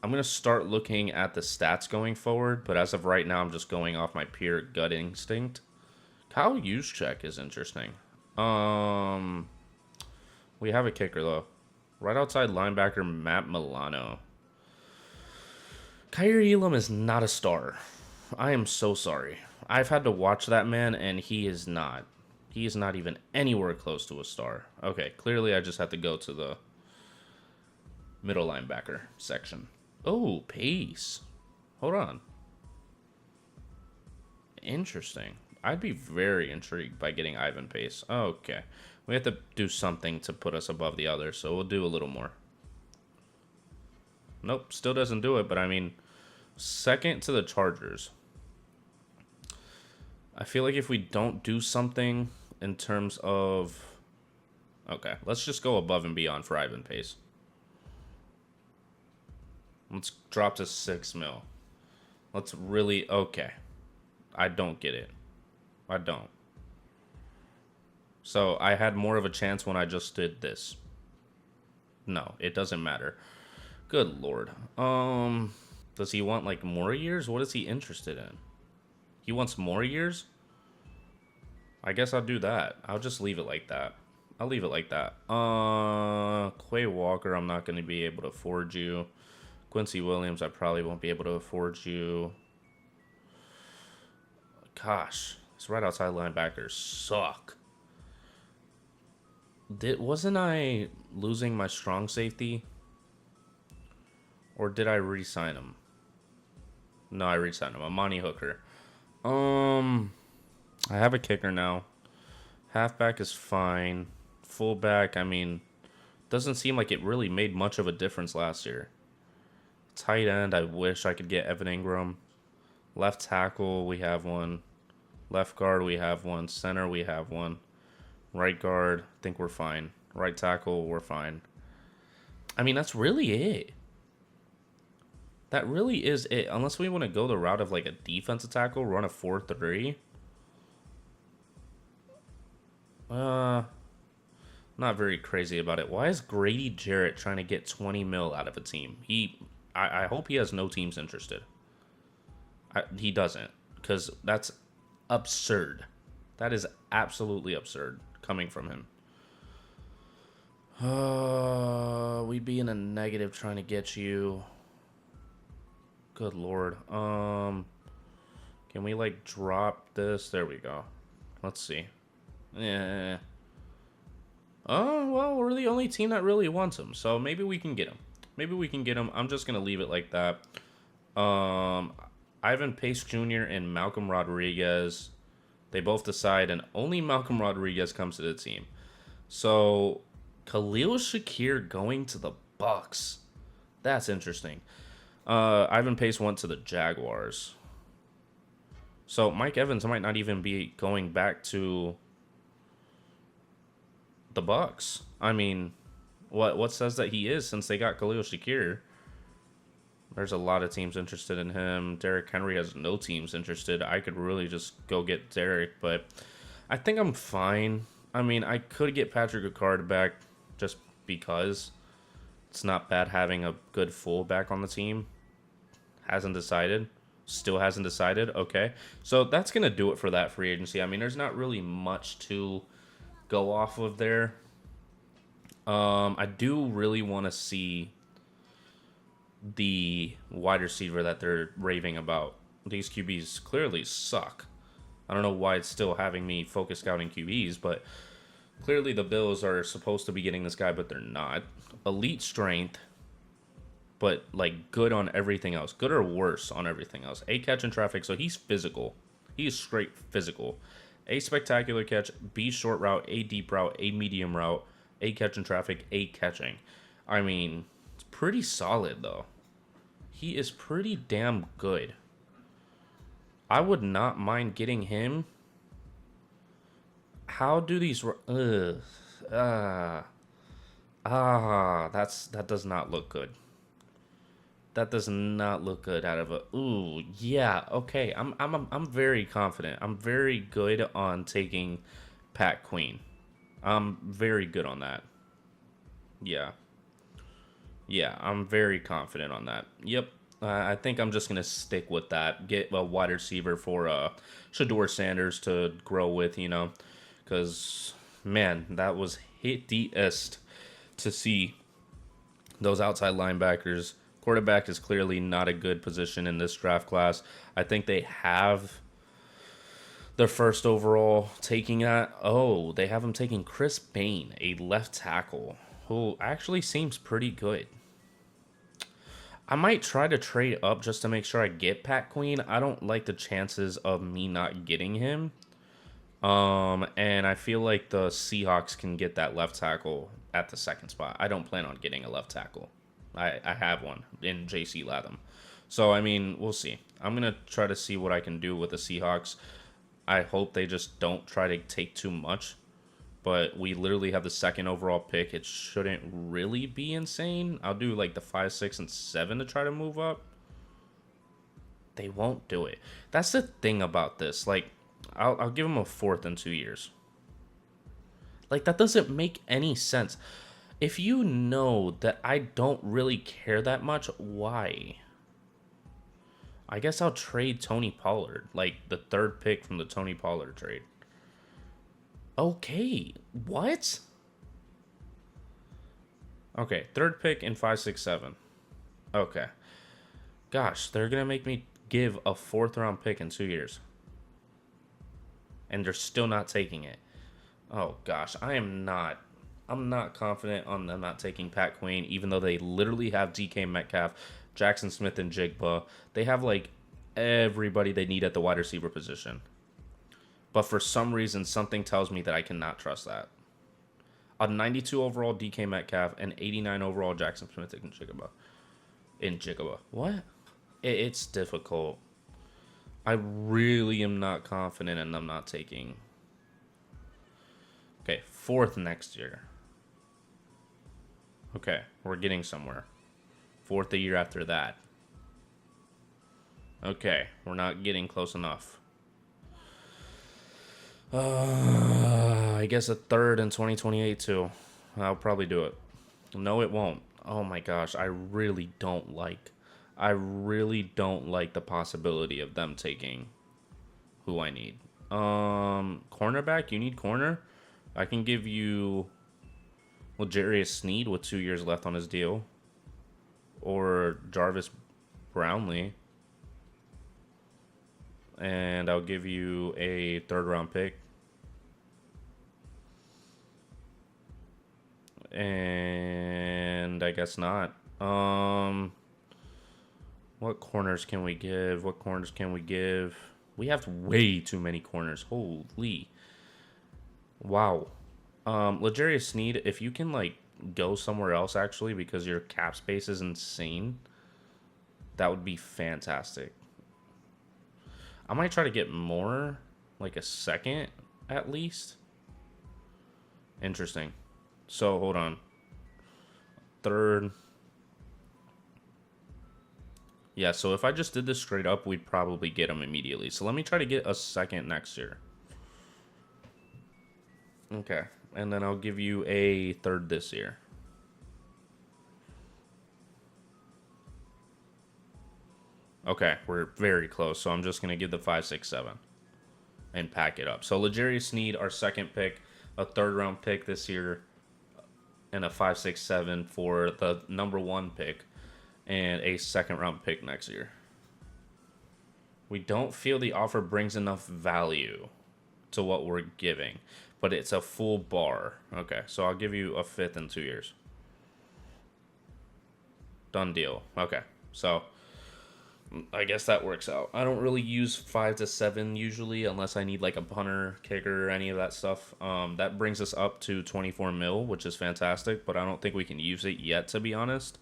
I'm going to start looking at the stats going forward, but as of right now, I'm just going off my pure gut instinct. Kyle Juszczyk is interesting. We have a kicker, though. Right outside linebacker, Matt Milano. Kyrie Elam is not a star. I am so sorry. I've had to watch that man, and he is not. He is not even anywhere close to a star. Okay, clearly I just have to go to the middle linebacker section. Oh, Pace. Hold on. Interesting. I'd be very intrigued by getting Ivan Pace. Okay. We have to do something to put us above the others, so we'll do a little more. Nope, still doesn't do it, but I mean, second to the Chargers. I feel like if we don't do something in terms of... Okay, let's just go above and beyond for Ivan Pace. Let's drop to 6 mil. Let's really... Okay. I don't get it. I don't. So I had more of a chance when I just did this. No, it doesn't matter. Good lord. Does he want like more years? What is he interested in? He wants more years? I guess I'll do that. I'll just leave it like that. I'll leave it like that. Quay Walker, I'm not going to be able to afford you. Quincy Williams, I probably won't be able to afford you. Gosh, these right outside linebackers suck. Wasn't I losing my strong safety? Or did I re-sign him? No, I re-signed him. Amani Hooker. I have a kicker now. Halfback is fine. Fullback, I mean, doesn't seem like it really made much of a difference last year. Tight end, I wish I could get Evan Ingram. Left tackle, we have one. Left guard, we have one. Center, we have one. Right guard, I think we're fine. Right tackle, we're fine. I mean, that's really it. That really is it. Unless we want to go the route of like a defensive tackle, run a 4-3. Not very crazy about it. Why is Grady Jarrett trying to get 20 mil out of a team? I hope he has no teams interested. He doesn't, because that's absurd. That is absolutely absurd coming from him. We'd be in a negative trying to get you. Good lord. Can we like drop this? There we go. Let's see. Yeah. Oh, well, we're the only team that really wants him, so maybe we can get him. Maybe we can get him. I'm just gonna leave it like that. Ivan Pace Jr. and Malcolm Rodriguez, they both decide, and only Malcolm Rodriguez comes to the team. So Khalil Shakir going to the Bucks. That's interesting. Ivan Pace went to the Jaguars. So Mike Evans might not even be going back to the Bucks. I mean, what says that he is, since they got Khalil Shakir? There's a lot of teams interested in him. Derrick Henry has no teams interested. I could really just go get Derrick, but I think I'm fine. I mean, I could get Patrick Ricard back just because it's not bad having a good fullback on the team. Hasn't decided. Still hasn't decided. Okay. So that's going to do it for that free agency. I mean, there's not really much to go off of there. I do really want to see the wide receiver that they're raving about. These QBs clearly suck. I don't know why it's still having me focus scouting QBs, but clearly the Bills are supposed to be getting this guy, but they're not. Elite strength, but like good on everything else. Good or worse on everything else. A catch in traffic, so he's physical. He is straight physical. A spectacular catch, B short route, A deep route, A medium route, A catch in traffic, A catching. I mean, it's pretty solid though. He is pretty damn good. I would not mind getting him. How do these... that does not look good. That does not look good out of a... Ooh, yeah, okay. I'm very confident. I'm very good on taking Pat Queen. I'm very good on that. Yeah. Yeah, I'm very confident on that. Yep. I think I'm just going to stick with that. Get a wide receiver for Shadeur Sanders to grow with, you know. Because, man, that was hideous to see those outside linebackers. Quarterback is clearly not a good position in this draft class. I think they have their first overall taking that. Oh, they have him taking Chris Bain, a left tackle, who actually seems pretty good. I might try to trade up just to make sure I get Pat Queen. I don't like the chances of me not getting him. And I feel like the Seahawks can get that left tackle at the second spot. I don't plan on getting a left tackle. I have one in J.C. Latham. So, I mean, we'll see. I'm going to try to see what I can do with the Seahawks. I hope they just don't try to take too much. But we literally have the second overall pick. It shouldn't really be insane. I'll do like the 5, 6, and 7 to try to move up. They won't do it. That's the thing about this. Like, I'll give them a 4th in 2 years. Like, that doesn't make any sense. If you know that I don't really care that much, why? I guess I'll trade Tony Pollard. Like, the 3rd pick from the Tony Pollard trade. Okay, what? Okay, 3rd pick in 5, 6, 7. Okay. Gosh, they're going to make me give a 4th round pick in 2 years. And they're still not taking it. Oh, gosh, I'm not confident on them not taking Pat Queen, even though they literally have DK Metcalf, Jackson Smith, and Jigba. They have, like, everybody they need at the wide receiver position. But for some reason, something tells me that I cannot trust that. A 92 overall DK Metcalf and 89 overall Jackson Smith and Jigba. What? It's difficult. I really am not confident in them not taking. Okay, 4th next year. Okay, we're getting somewhere. 4th the year after that. Okay, we're not getting close enough. I guess a 3rd in 2028 too. I'll probably do it. No, it won't. Oh my gosh, I really don't like the possibility of them taking who I need. Cornerback, you need corner? I can give you L'Jarius Sneed with 2 years left on his deal. Or Jarvis Brownlee. And I'll give you a 3rd round pick. And I guess not. What corners can we give? We have way too many corners. Holy. Wow. L'Jarius Sneed, if you can, like, go somewhere else, actually, because your cap space is insane, that would be fantastic. I might try to get more, like a 2nd at least. Interesting. So, hold on. 3rd. Yeah, so if I just did this straight up, we'd probably get him immediately. So let me try to get a 2nd next year. Okay. And then I'll give you a 3rd this year. Okay, we're very close. So I'm just going to give the 5, 6, 7 and pack it up. So L'Jarius Sneed, our 2nd pick, a 3rd round pick this year, and a 5, 6, 7 for the number 1 pick. and a second-round pick next year. We don't feel the offer brings enough value to what we're giving, but it's a full bar. Okay, so I'll give you a fifth in 2 years. Done deal. Okay, so I guess that works out. I don't really use 5 to 7 usually unless I need like a punter, kicker, or any of that stuff. That brings us up to 24 mil, which is fantastic, but I don't think we can use it yet, to be honest.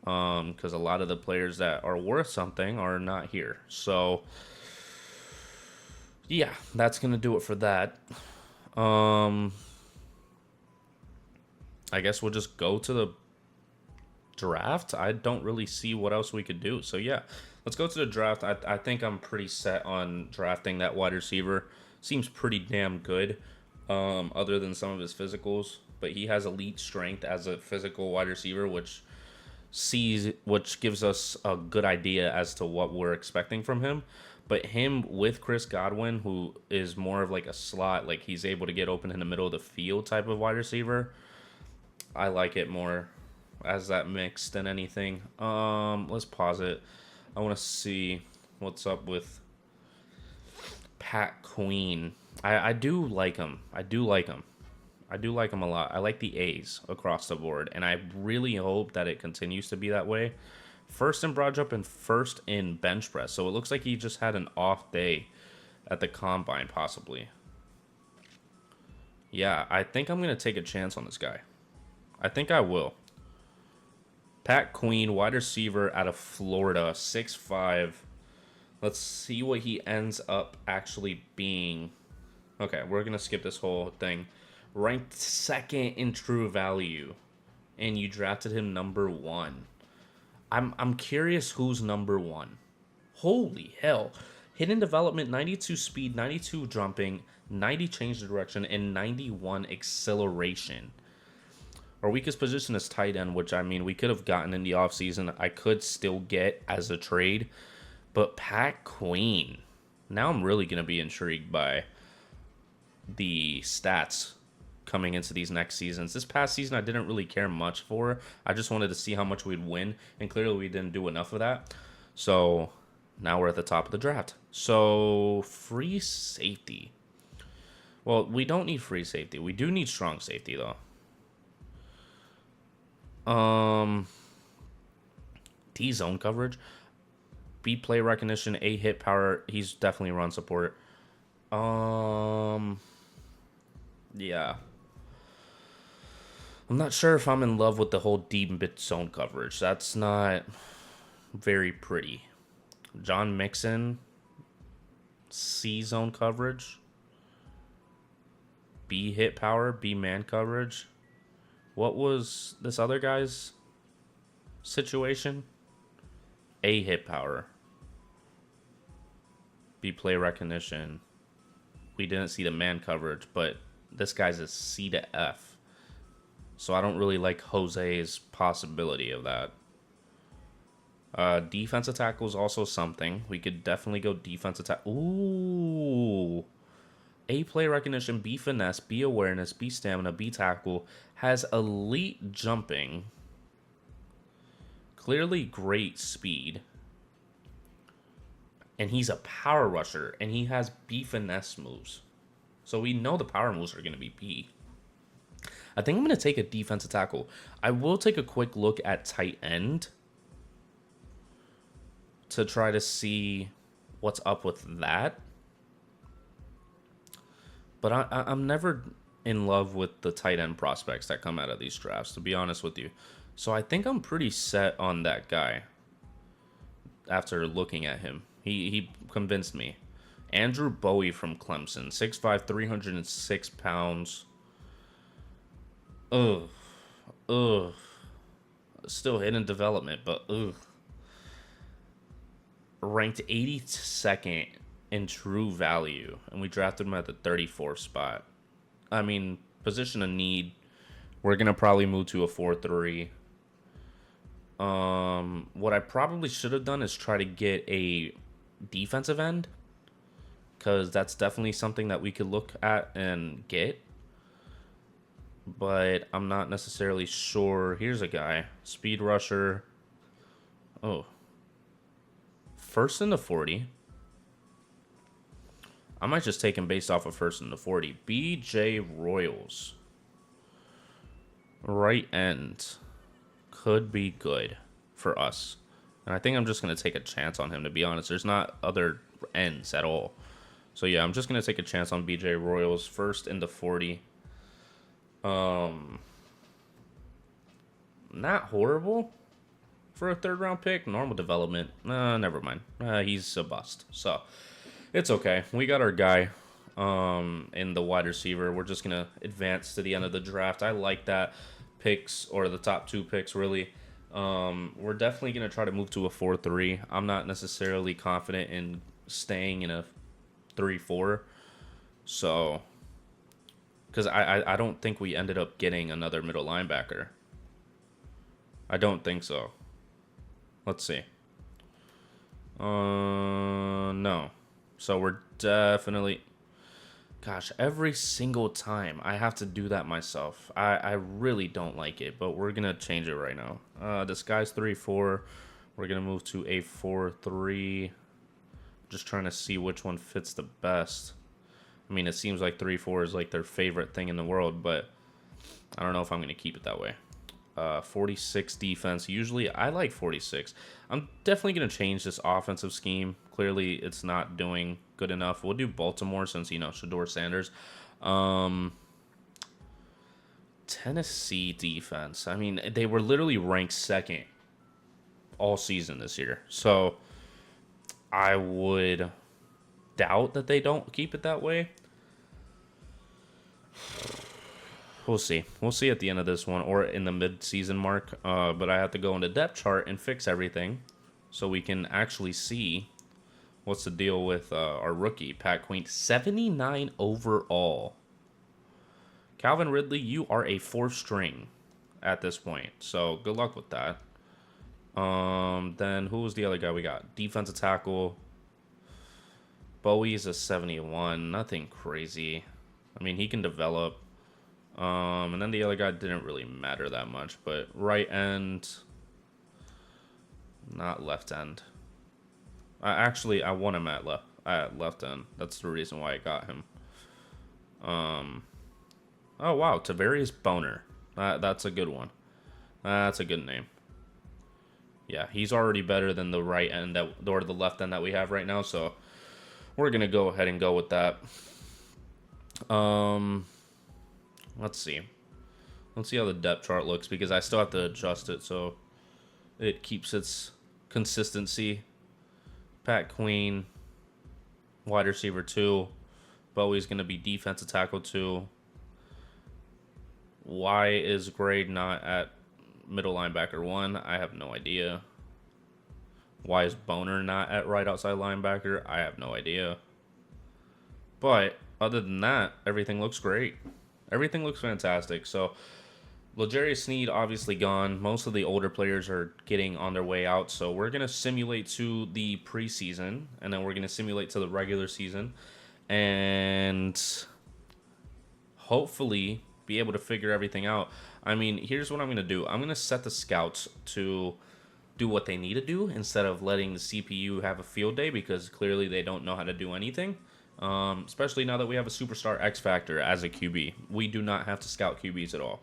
Because a lot of the players that are worth something are not here. So, yeah, that's going to do it for that. I guess we'll just go to the draft. I don't really see what else we could do. So, yeah, let's go to the draft. I think I'm pretty set on drafting that wide receiver. Seems pretty damn good, other than some of his physicals. But he has elite strength as a physical wide receiver, which gives us a good idea as to what we're expecting from him. But him with Chris Godwin, who is more of like a slot, like he's able to get open in the middle of the field type of wide receiver, I like it more as that mix than anything. Let's pause it. I want to see what's up with Pat Queen. I do like him. I do like him a lot. I like the A's across the board, and I really hope that it continues to be that way. First in broad jump and first in bench press. So it looks like he just had an off day at the combine, possibly. Yeah, I think I'm going to take a chance on this guy. I think I will. Pat Queen, wide receiver out of Florida, 6'5". Let's see what he ends up actually being. Okay, we're going to skip this whole thing. Ranked second in true value, and you drafted him number 1. I'm curious who's number 1. Holy hell. Hidden development, 92 speed, 92 jumping, 90 change of direction, and 91 acceleration. Our weakest position is tight end, which, I mean, we could have gotten in the offseason. I could still get as a trade. But Pat Queen, now I'm really going to be intrigued by the stats coming into these next seasons. This past season, I didn't really care much for. I just wanted to see how much we'd win, and clearly we didn't do enough of that. So now we're at the top of the draft. So free safety. Well, we don't need free safety. We do need strong safety, though. D zone coverage, B play recognition, A hit power. He's definitely run support. Yeah. I'm not sure if I'm in love with the whole deep bit zone coverage. That's not very pretty. John Mixon, C zone coverage, B hit power, B man coverage. What was this other guy's situation? A hit power, B play recognition. We didn't see the man coverage, but this guy's a C to F. So I don't really like Jose's possibility of that. Defensive tackle is also something. We could definitely go defensive tackle. Ooh. A play recognition, B finesse, B awareness, B stamina, B tackle. Has elite jumping. Clearly great speed. And he's a power rusher. And he has B finesse moves. So we know the power moves are going to be B. I think I'm going to take a defensive tackle. I will take a quick look at tight end to try to see what's up with that. But I'm never in love with the tight end prospects that come out of these drafts, to be honest with you. So I think I'm pretty set on that guy after looking at him. He convinced me. Andrew Bowie from Clemson, 6'5", 306 pounds. Ugh. Still hidden development, but ranked 82nd in true value, and we drafted him at the 34th spot. I mean, position of need. We're gonna probably move to a 4-3. What I probably should have done is try to get a defensive end, because that's definitely something that we could look at and get. But I'm not necessarily sure. Here's a guy, speed rusher. Oh. First in the 40. I might just take him based off of first in the 40. BJ Royals. Right end. Could be good for us. And I think I'm just going to take a chance on him, to be honest. There's not other ends at all. So, yeah, I'm just going to take a chance on BJ Royals. First in the 40. Not horrible for a third-round pick. Normal development. Never mind. He's a bust. So, it's okay. We got our guy in the wide receiver. We're just going to advance to the end of the draft. I like that picks, or the top 2 picks, really. We're definitely going to try to move to a 4-3. I'm not necessarily confident in staying in a 3-4. So, because I don't think we ended up getting another middle linebacker. I don't think so. Let's see. No. So we're definitely... Gosh, every single time I have to do that myself. I really don't like it, but we're going to change it right now. This guy's 3-4. We're going to move to a 4-3. Just trying to see which one fits the best. I mean, it seems like 3-4 is like their favorite thing in the world, but I don't know if I'm going to keep it that way. 46 defense. Usually I like 46. I'm definitely going to change this offensive scheme. Clearly it's not doing good enough. We'll do Baltimore since, you know, Shadeur Sanders. Tennessee defense. I mean, they were literally ranked second all season this year. So I would doubt that they don't keep it that way. We'll see. We'll see at the end of this one or in the mid-season mark. But I have to go into depth chart and fix everything so we can actually see what's the deal with our rookie, Pat Queen. 79 overall. Calvin Ridley, you are a 4th string at this point. So good luck with that. Then who was the other guy we got? Defensive tackle. Bowie's a 71. Nothing crazy. I mean, he can develop. And then the other guy didn't really matter that much, but right end, not left end. I want him at left end. That's the reason why I got him. Oh wow, Tavarius Boner. That's a good one. That's a good name. Yeah, he's already better than the right end or the left end that we have right now, so we're gonna go ahead and go with that. Let's see. Let's see how the depth chart looks, because I still have to adjust it so it keeps its consistency. Pat Queen, wide receiver 2. Bowie's going to be defensive tackle 2. Why is Grade not at middle linebacker 1? I have no idea. Why is Boner not at right outside linebacker? I have no idea. But other than that, everything looks great. Everything looks fantastic. So, L'Jarius Sneed obviously gone. Most of the older players are getting on their way out. So, we're going to simulate to the preseason. And then we're going to simulate to the regular season. And hopefully be able to figure everything out. I mean, here's what I'm going to do. I'm going to set the scouts to do what they need to do instead of letting the CPU have a field day, because clearly they don't know how to do anything. Especially now that we have a superstar X Factor as a QB. We do not have to scout QBs at all.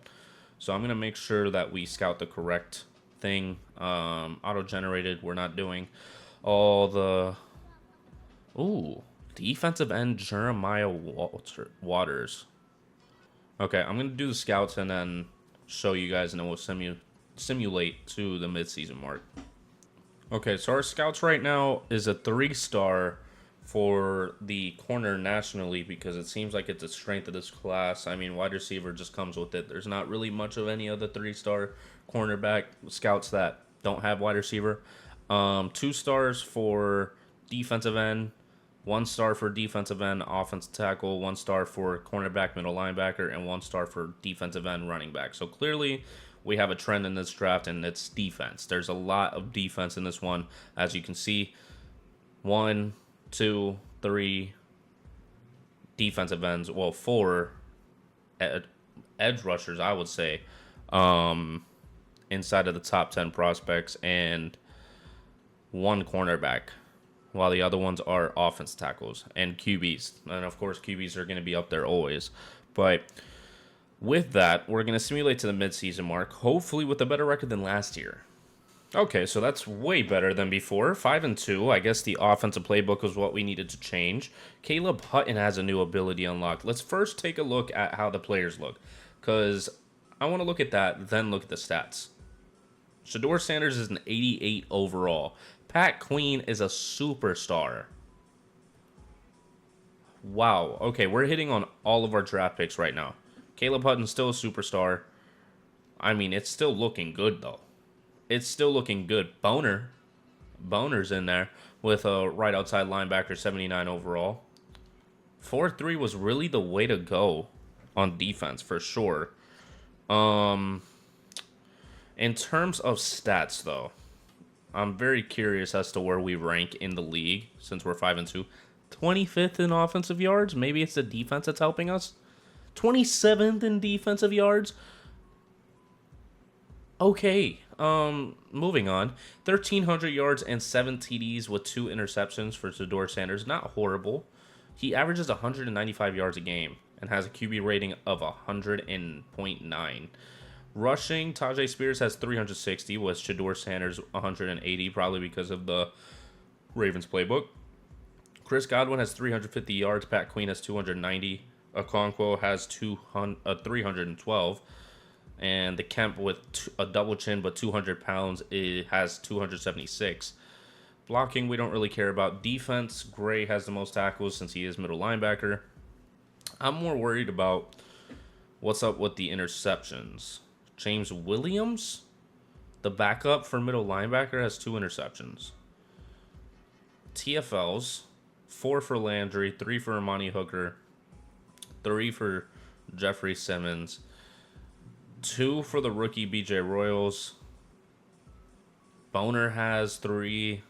So I'm going to make sure that we scout the correct thing. Auto-generated, we're not doing all the... Ooh, defensive end Jeremiah Waters. Okay, I'm going to do the scouts and then show you guys, and then we'll simulate to the midseason mark. Okay, so our scouts right now is a 3-star for the corner nationally, because it seems like it's the strength of this class. I mean, wide receiver just comes with it. There's not really much of any other 3-star cornerback scouts that don't have wide receiver. 2 stars for defensive end, 1 star for defensive end, offensive tackle, 1 star for cornerback, middle linebacker, and 1 star for defensive end, running back. So clearly we have a trend in this draft, and it's defense. There's a lot of defense in this one, as you can see. 1, 2, 3 defensive ends. Well, 4 edge rushers, I would say, inside of the top 10 prospects. And one cornerback, while the other ones are offense tackles and QBs. And of course, QBs are going to be up there always. But with that, we're going to simulate to the midseason mark, hopefully with a better record than last year. Okay, so that's way better than before. 5-2. I guess the offensive playbook was what we needed to change. Caleb Hutton has a new ability unlocked. Let's first take a look at how the players look, because I want to look at that, then look at the stats. Shadeur Sanders is an 88 overall. Pat Queen is a superstar. Wow. Okay, we're hitting on all of our draft picks right now. Caleb Hutton's still a superstar. I mean, it's still looking good, though. It's still looking good. Boner's in there with a right outside linebacker, 79 overall. 4-3 was really the way to go on defense, for sure. In terms of stats, though, I'm very curious as to where we rank in the league since we're 5-2. 25th in offensive yards. Maybe it's the defense that's helping us. 27th in defensive yards. Okay. Moving on. 1,300 yards and 7 TDs with 2 interceptions for Shadeur Sanders. Not horrible. He averages 195 yards a game and has a QB rating of 100.9. Rushing, Tajay Spears has 360 with Shadeur Sanders 180, probably because of the Ravens playbook. Chris Godwin has 350 yards. Pat Queen has 290. Okonkwo has 312. And the Kemp with a double chin but 200 pounds, it has 276. Blocking, we don't really care about. Defense, Gray has the most tackles since he is middle linebacker. I'm more worried about what's up with the interceptions. James Williams, the backup for middle linebacker, has 2 interceptions. TFLs, 4 for Landry, 3 for Amani Hooker, 3 for Jeffrey Simmons, 2 for the rookie BJ Royals. Boner has 3.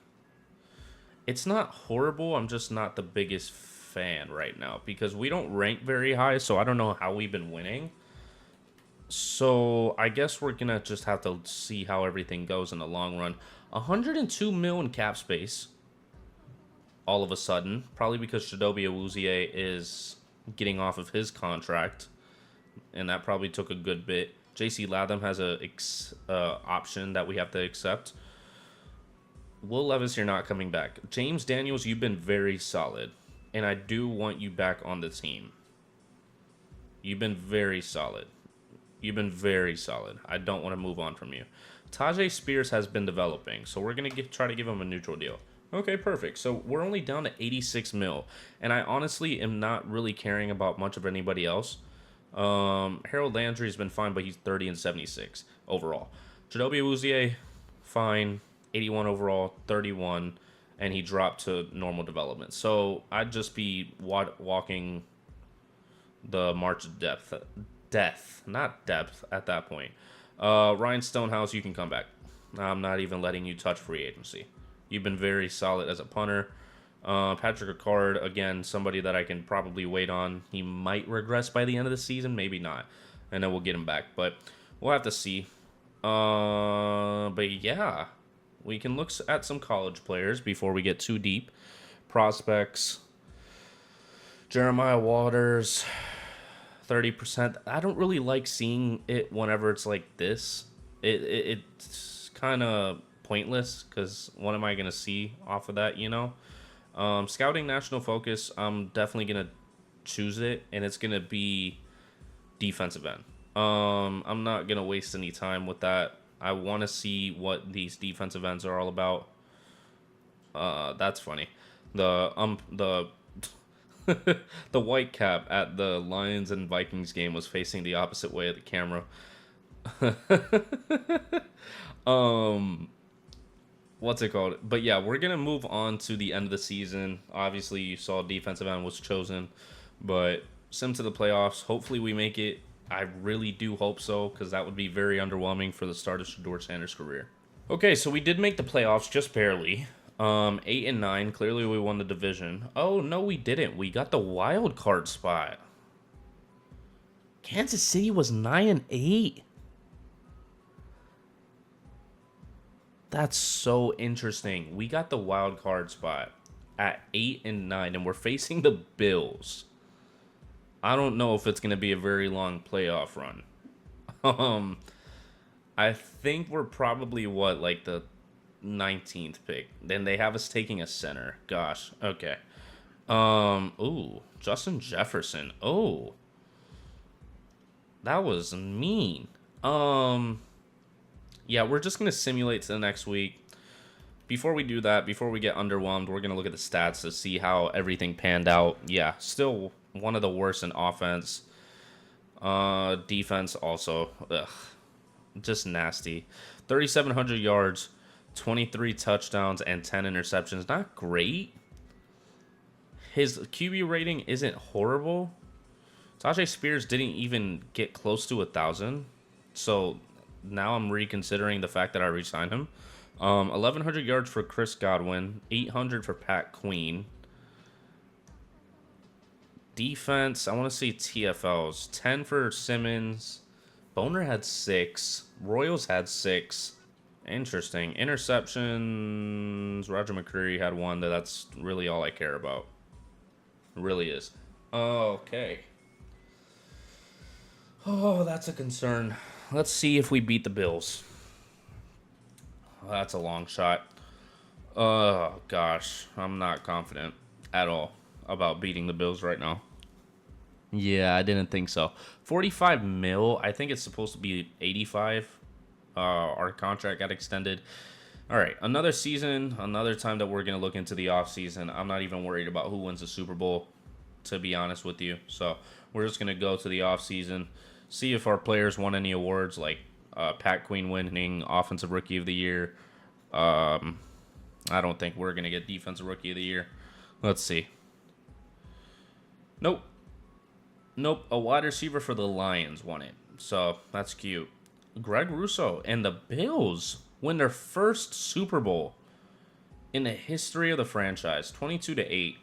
It's not horrible. I'm just not the biggest fan right now because we don't rank very high, so I don't know how we've been winning. So I guess we're going to just have to see how everything goes in the long run. 102 mil in cap space all of a sudden, probably because Chidobe Awuzie is getting off of his contract, and that probably took a good bit. J.C. Latham has a option that we have to accept. Will Levis, you're not coming back. James Daniels, you've been very solid, and I do want you back on the team. You've been very solid. You've been very solid. I don't want to move on from you. Tajay Spears has been developing, so we're going to try to give him a neutral deal. Okay, perfect. So we're only down to 86 mil, and I honestly am not really caring about much of anybody else. Harold Landry has been fine, but he's 30 and 76 overall. Chidobe Awuzie, fine, 81 overall, 31, and he dropped to normal development. So I'd just be walking the march of death, not depth at that point. Ryan Stonehouse, you can come back. I'm not even letting you touch free agency. You've been very solid as a punter. Patrick Ricard, again, somebody that I can probably wait on. He might regress by the end of the season, maybe not. And then we'll get him back. But we'll have to see. But yeah, we can look at some college players before we get too deep. Prospects. Jeremiah Waters, 30%. I don't really like seeing it whenever it's like this. It's kind of pointless because what am I going to see off of that, you know? Scouting national focus, I'm definitely going to choose it, and it's going to be defensive end. I'm not going to waste any time with that. I want to see what these defensive ends are all about. That's funny. The the white cap at the Lions and Vikings game was facing the opposite way of the camera. What's it called? But yeah, we're gonna move on to the end of the season. Obviously, you saw defensive end was chosen, but sim to the playoffs. Hopefully, we make it. I really do hope so, because that would be very underwhelming for the start of Shadeur Sanders' career. Okay, so we did make the playoffs, just barely. 8 and 9. Clearly, we won the division. Oh no, we didn't. We got the wild card spot. Kansas City was 9 and 8. That's so interesting. We got the wild card spot at 8 and 9, and we're facing the Bills. I don't know if it's going to be a very long playoff run. Um, I think we're probably like the 19th pick. Then they have us taking a center. Gosh. Okay. Ooh, Justin Jefferson. Oh, that was mean. Yeah, we're just gonna simulate to the next week. Before we do that, before we get underwhelmed, we're gonna look at the stats to see how everything panned out. Yeah, still one of the worst in offense. Defense also, ugh, just nasty. 3,700 yards, 23 touchdowns, and 10 interceptions. Not great. His QB rating isn't horrible. Tajay Spears didn't even get close to 1,000. So now I'm reconsidering the fact that I re-signed him. 1,100 yards for Chris Godwin. 800 for Pat Queen. Defense, I want to see TFLs. 10 for Simmons. Boner had 6. Royals had 6. Interesting. Interceptions. Roger McCreary had 1. That's really all I care about. It really is. Okay. Oh, that's a concern. Let's see if we beat the Bills. That's a long shot. Oh, gosh. I'm not confident at all about beating the Bills right now. Yeah, I didn't think so. 45 mil. I think it's supposed to be 85. Our contract got extended. All right, another season, another time that we're going to look into the offseason. I'm not even worried about who wins the Super Bowl, to be honest with you. So we're just going to go to the offseason, see if our players won any awards, like Pat Queen winning Offensive Rookie of the Year. I don't think we're going to get Defensive Rookie of the Year. Let's see. Nope. A wide receiver for the Lions won it. So that's cute. Greg Russo and the Bills win their first Super Bowl in the history of the franchise. 22-8.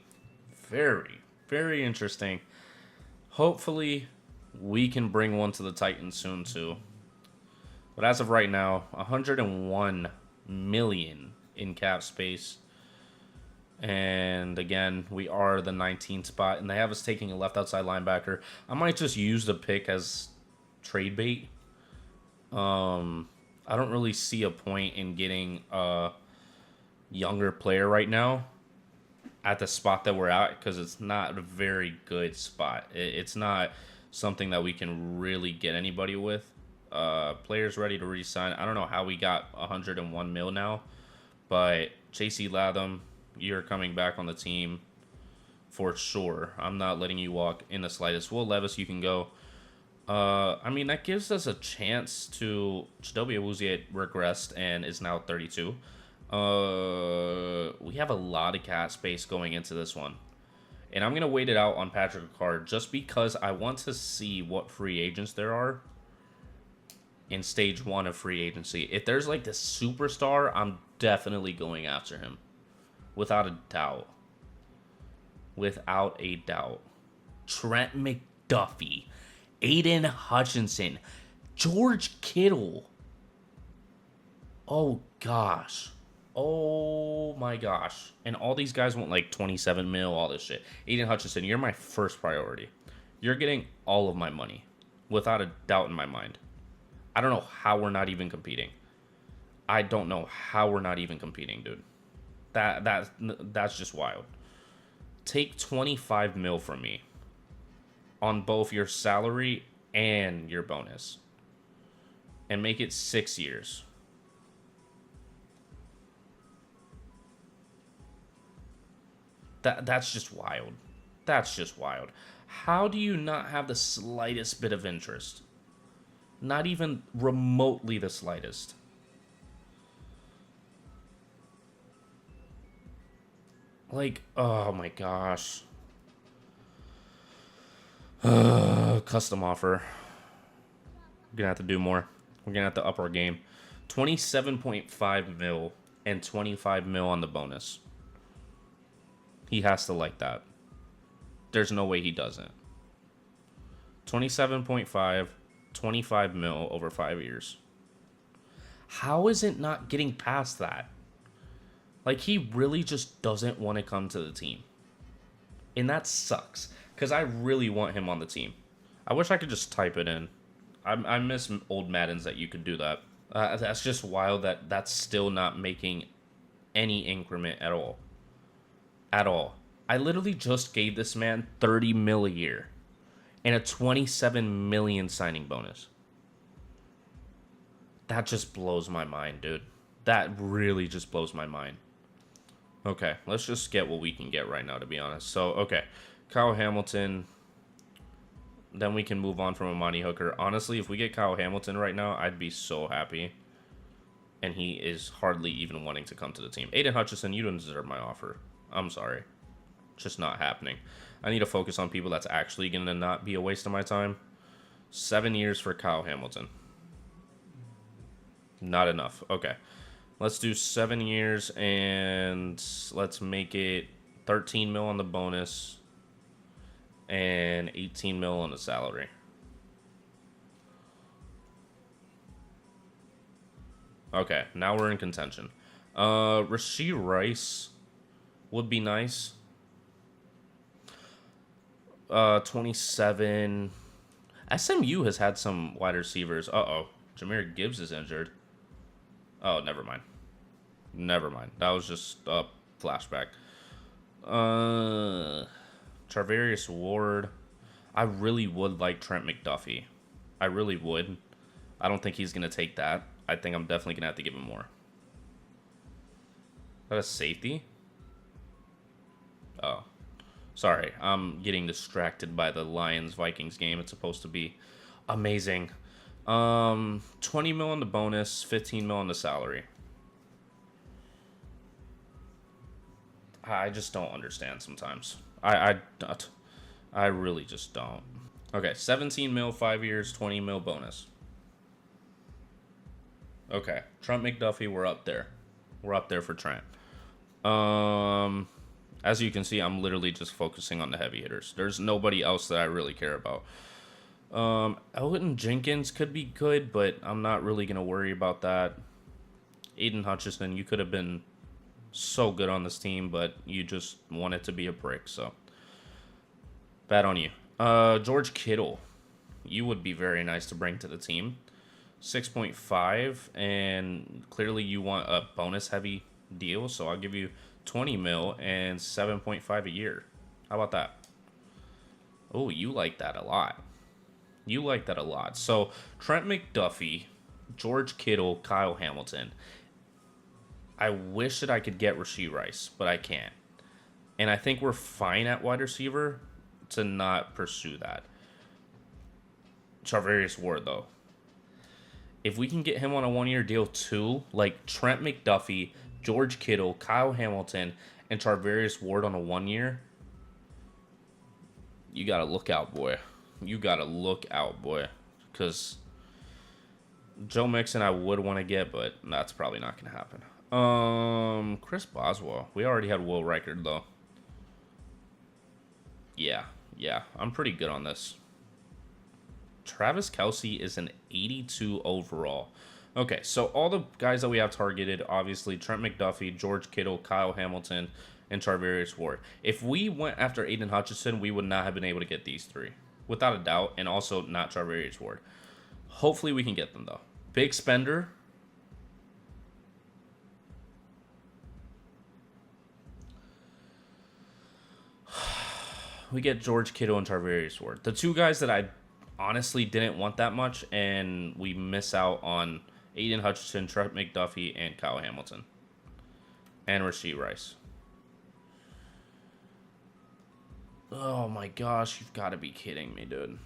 Very, very interesting. Hopefully, we can bring one to the Titans soon, too. But as of right now, $101 million in cap space. And again, we are the 19th spot, and they have us taking a left outside linebacker. I might just use the pick as trade bait. I don't really see a point in getting a younger player right now at the spot that we're at, because it's not a very good spot. It's not something that we can really get anybody with. Players ready to re-sign. I don't know how we got 101 mil now, but JC Latham, you're coming back on the team for sure. I'm not letting you walk in the slightest. Will Levis, you can go. I mean, that gives us a chance to... Chidobe Awuzie regressed and is now 32. We have a lot of cap space going into this one. And I'm going to wait it out on Patrick Ricard just because I want to see what free agents there are in stage 1 of free agency. If there's like this superstar, I'm definitely going after him. Without a doubt. Without a doubt. Trent McDuffie. Aiden Hutchinson. George Kittle. Oh, gosh. Oh, my gosh. And all these guys want like 27 mil, all this shit. Aiden Hutchinson, you're my first priority. You're getting all of my money. Without a doubt in my mind. I don't know how we're not even competing. I don't know how we're not even competing, dude. That's just wild. Take 25 mil from me on both your salary and your bonus, and make it 6 years. That's just wild. That's just wild. How do you not have the slightest bit of interest? Not even remotely the slightest. Like, oh my gosh. Custom offer. We're gonna have to do more. We're gonna have to up our game. 27.5 mil and 25 mil on the bonus. He has to like that. There's no way he doesn't. 27.5, 25 mil over 5 years. How is it not getting past that? Like, he really just doesn't want to come to the team. And that sucks, because I really want him on the team. I wish I could just type it in. I miss old Maddens that you could do that. That's just wild that that's still not making any increment at all. At all. I literally just gave this man 30 mil a year and a 27 million signing bonus. That just blows my mind, dude. That really just blows my mind. Okay, let's just get what we can get right now, to be honest. So, okay, Kyle Hamilton. Then we can move on from Amani Hooker. Honestly, if we get Kyle Hamilton right now, I'd be so happy. And he is hardly even wanting to come to the team. Aiden Hutchinson, you don't deserve my offer. I'm sorry. Just not happening. I need to focus on people that's actually going to not be a waste of my time. 7 years for Kyle Hamilton. Not enough. Okay. Let's do 7 years and let's make it 13 mil on the bonus and 18 mil on the salary. Okay, now we're in contention. Rashee Rice would be nice. 27. SMU has had some wide receivers. Uh-oh. Jahmyr Gibbs is injured. Oh, never mind. Never mind. That was just a flashback. Charvarius Ward. I really would like Trent McDuffie. I really would. I don't think he's going to take that. I think I'm definitely going to have to give him more. Is that a safety? Oh. Sorry. I'm getting distracted by the Lions-Vikings game. It's supposed to be amazing. 20 mil on the bonus, 15 mil on the salary. I just don't understand sometimes. I really just don't. Okay, 17 mil, 5 years, 20 mil bonus. Okay, Trent McDuffie, we're up there. We're up there for Trent. As you can see, I'm literally just focusing on the heavy hitters. There's nobody else that I really care about. Elton Jenkins could be good, but I'm not really going to worry about that. Aiden Hutchinson, you could have been so good on this team, but you just want it to be a brick, so bad on you. George Kittle, you would be very nice to bring to the team. 6.5, and clearly you want a bonus-heavy deal, so I'll give you 20 mil and 7.5 a year. How about that? Oh, you like that a lot. You like that a lot. So, Trent McDuffie, George Kittle, Kyle Hamilton. I wish that I could get Rashee Rice, but I can't. And I think we're fine at wide receiver to not pursue that. Charvarius Ward, though. If we can get him on a one-year deal, too, like Trent McDuffie, George Kittle, Kyle Hamilton, and Charvarius Ward on a 1 year, you got to look out, boy. You got to look out, boy. Because Joe Mixon I would want to get, but that's probably not going to happen. Chris Boswell. We already had Will Reichard, though. Yeah. I'm pretty good on this. Travis Kelce is an 82 overall. Okay, so all the guys that we have targeted, obviously, Trent McDuffie, George Kittle, Kyle Hamilton, and Charvarius Ward. If we went after Aiden Hutchinson, we would not have been able to get these three. Without a doubt, and also not Charvarius Ward. Hopefully we can get them, though. Big spender. We get George Kittle and Charvarius Ward. The two guys that I honestly didn't want that much, and we miss out on Aiden Hutchinson, Trent McDuffie, and Kyle Hamilton. And Rashee Rice. Oh my gosh, you've got to be kidding me, dude.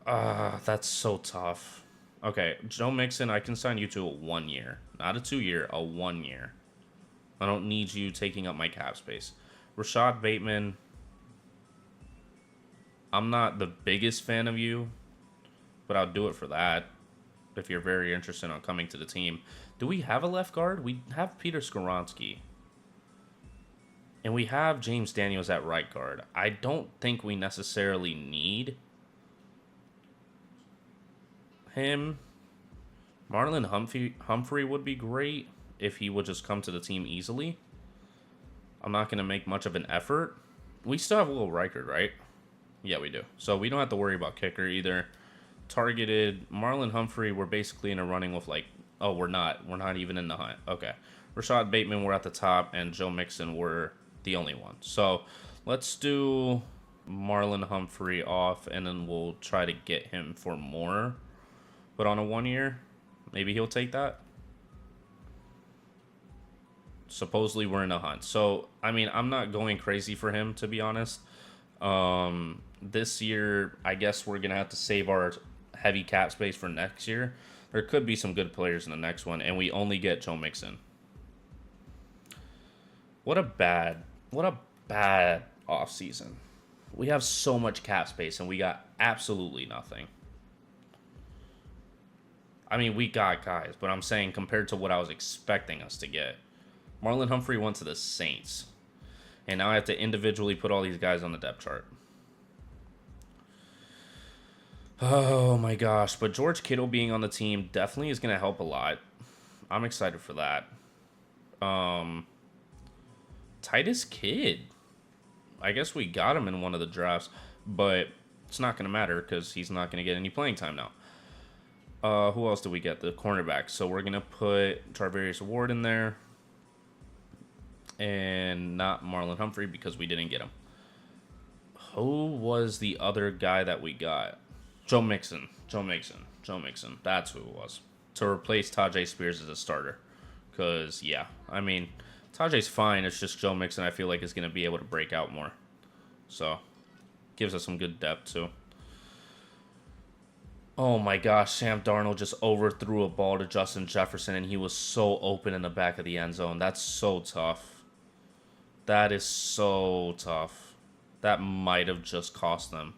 That's so tough. Okay, Joe Mixon, I can sign you to a 1 year. Not a 2 year, a 1 year. I don't need you taking up my cap space. Rashad Bateman, I'm not the biggest fan of you, but I'll do it for that. If you're very interested in coming to the team. Do we have a left guard? We have Peter Skoronski. And we have James Daniels at right guard. I don't think we necessarily need him. Marlon Humphrey would be great if he would just come to the team easily. I'm not going to make much of an effort. We still have Will Reichert, right? Yeah, we do. So we don't have to worry about kicker either. Targeted. Marlon Humphrey, we're basically in a running with like... Oh, we're not. We're not even in the hunt. Okay. Rashad Bateman, we're at the top, and Joe Mixon, we're the only one. So let's do Marlon Humphrey off, and then we'll try to get him for more. But on a 1 year, maybe he'll take that. Supposedly we're in a hunt. So, I mean, I'm not going crazy for him, to be honest. This year, I guess we're going to have to save our heavy cap space for next year. There could be some good players in the next one, and we only get Joe Mixon. What a bad offseason. We have so much cap space, and we got absolutely nothing. I mean, we got guys, but I'm saying compared to what I was expecting us to get. Marlon Humphrey went to the Saints. And now I have to individually put all these guys on the depth chart. Oh my gosh. But George Kittle being on the team definitely is going to help a lot. I'm excited for that. Titus Kidd. I guess we got him in one of the drafts. But it's not going to matter because he's not going to get any playing time now. Who else did we get? The cornerback. So we're going to put Tarvarius Ward in there. And not Marlon Humphrey because we didn't get him. Who was the other guy that we got? Joe Mixon. That's who it was. To replace Tajay Spears as a starter. Because, yeah, I mean, Tajay's fine. It's just Joe Mixon I feel like is going to be able to break out more. So, gives us some good depth, too. Oh, my gosh. Sam Darnold just overthrew a ball to Justin Jefferson, and he was so open in the back of the end zone. That's so tough. That is so tough. That might have just cost them.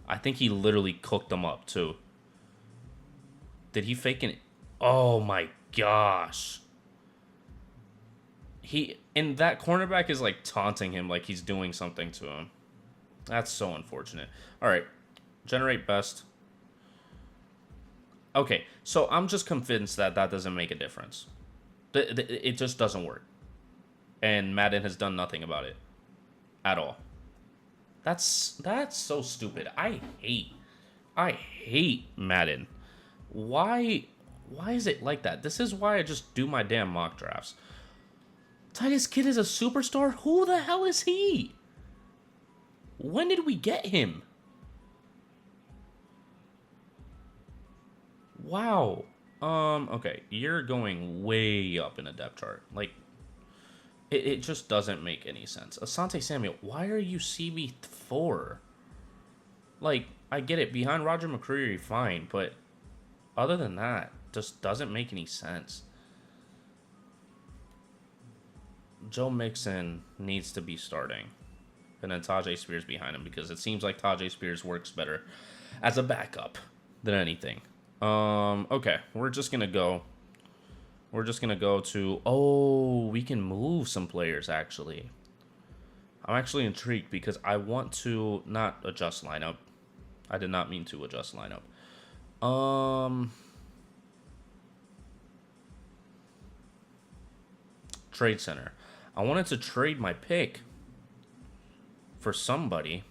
I think he literally cooked them up, too. Did he fake it? Oh, my gosh. And that cornerback is, like, taunting him like he's doing something to him. That's so unfortunate. All right. Generate best. Okay, so I'm just convinced that doesn't make a difference. It just doesn't work. And Madden has done nothing about it. At all. That's so stupid. I hate Madden. Why is it like that? This is why I just do my damn mock drafts. Titus Kidd is a superstar? Who the hell is he? When did we get him? Wow. Okay. You're going way up in a depth chart. Like, it just doesn't make any sense. Asante Samuel, why are you CB4? Like, I get it. Behind Roger McCreary, fine. But other than that, just doesn't make any sense. Joe Mixon needs to be starting. And then Tajay Spears behind him. Because it seems like Tajay Spears works better as a backup than anything. Okay. We're just going to go. We're just going to go to... Oh, we can move some players, actually. I'm actually intrigued because I want to not adjust lineup. I did not mean to adjust lineup. Trade center. I wanted to trade my pick for somebody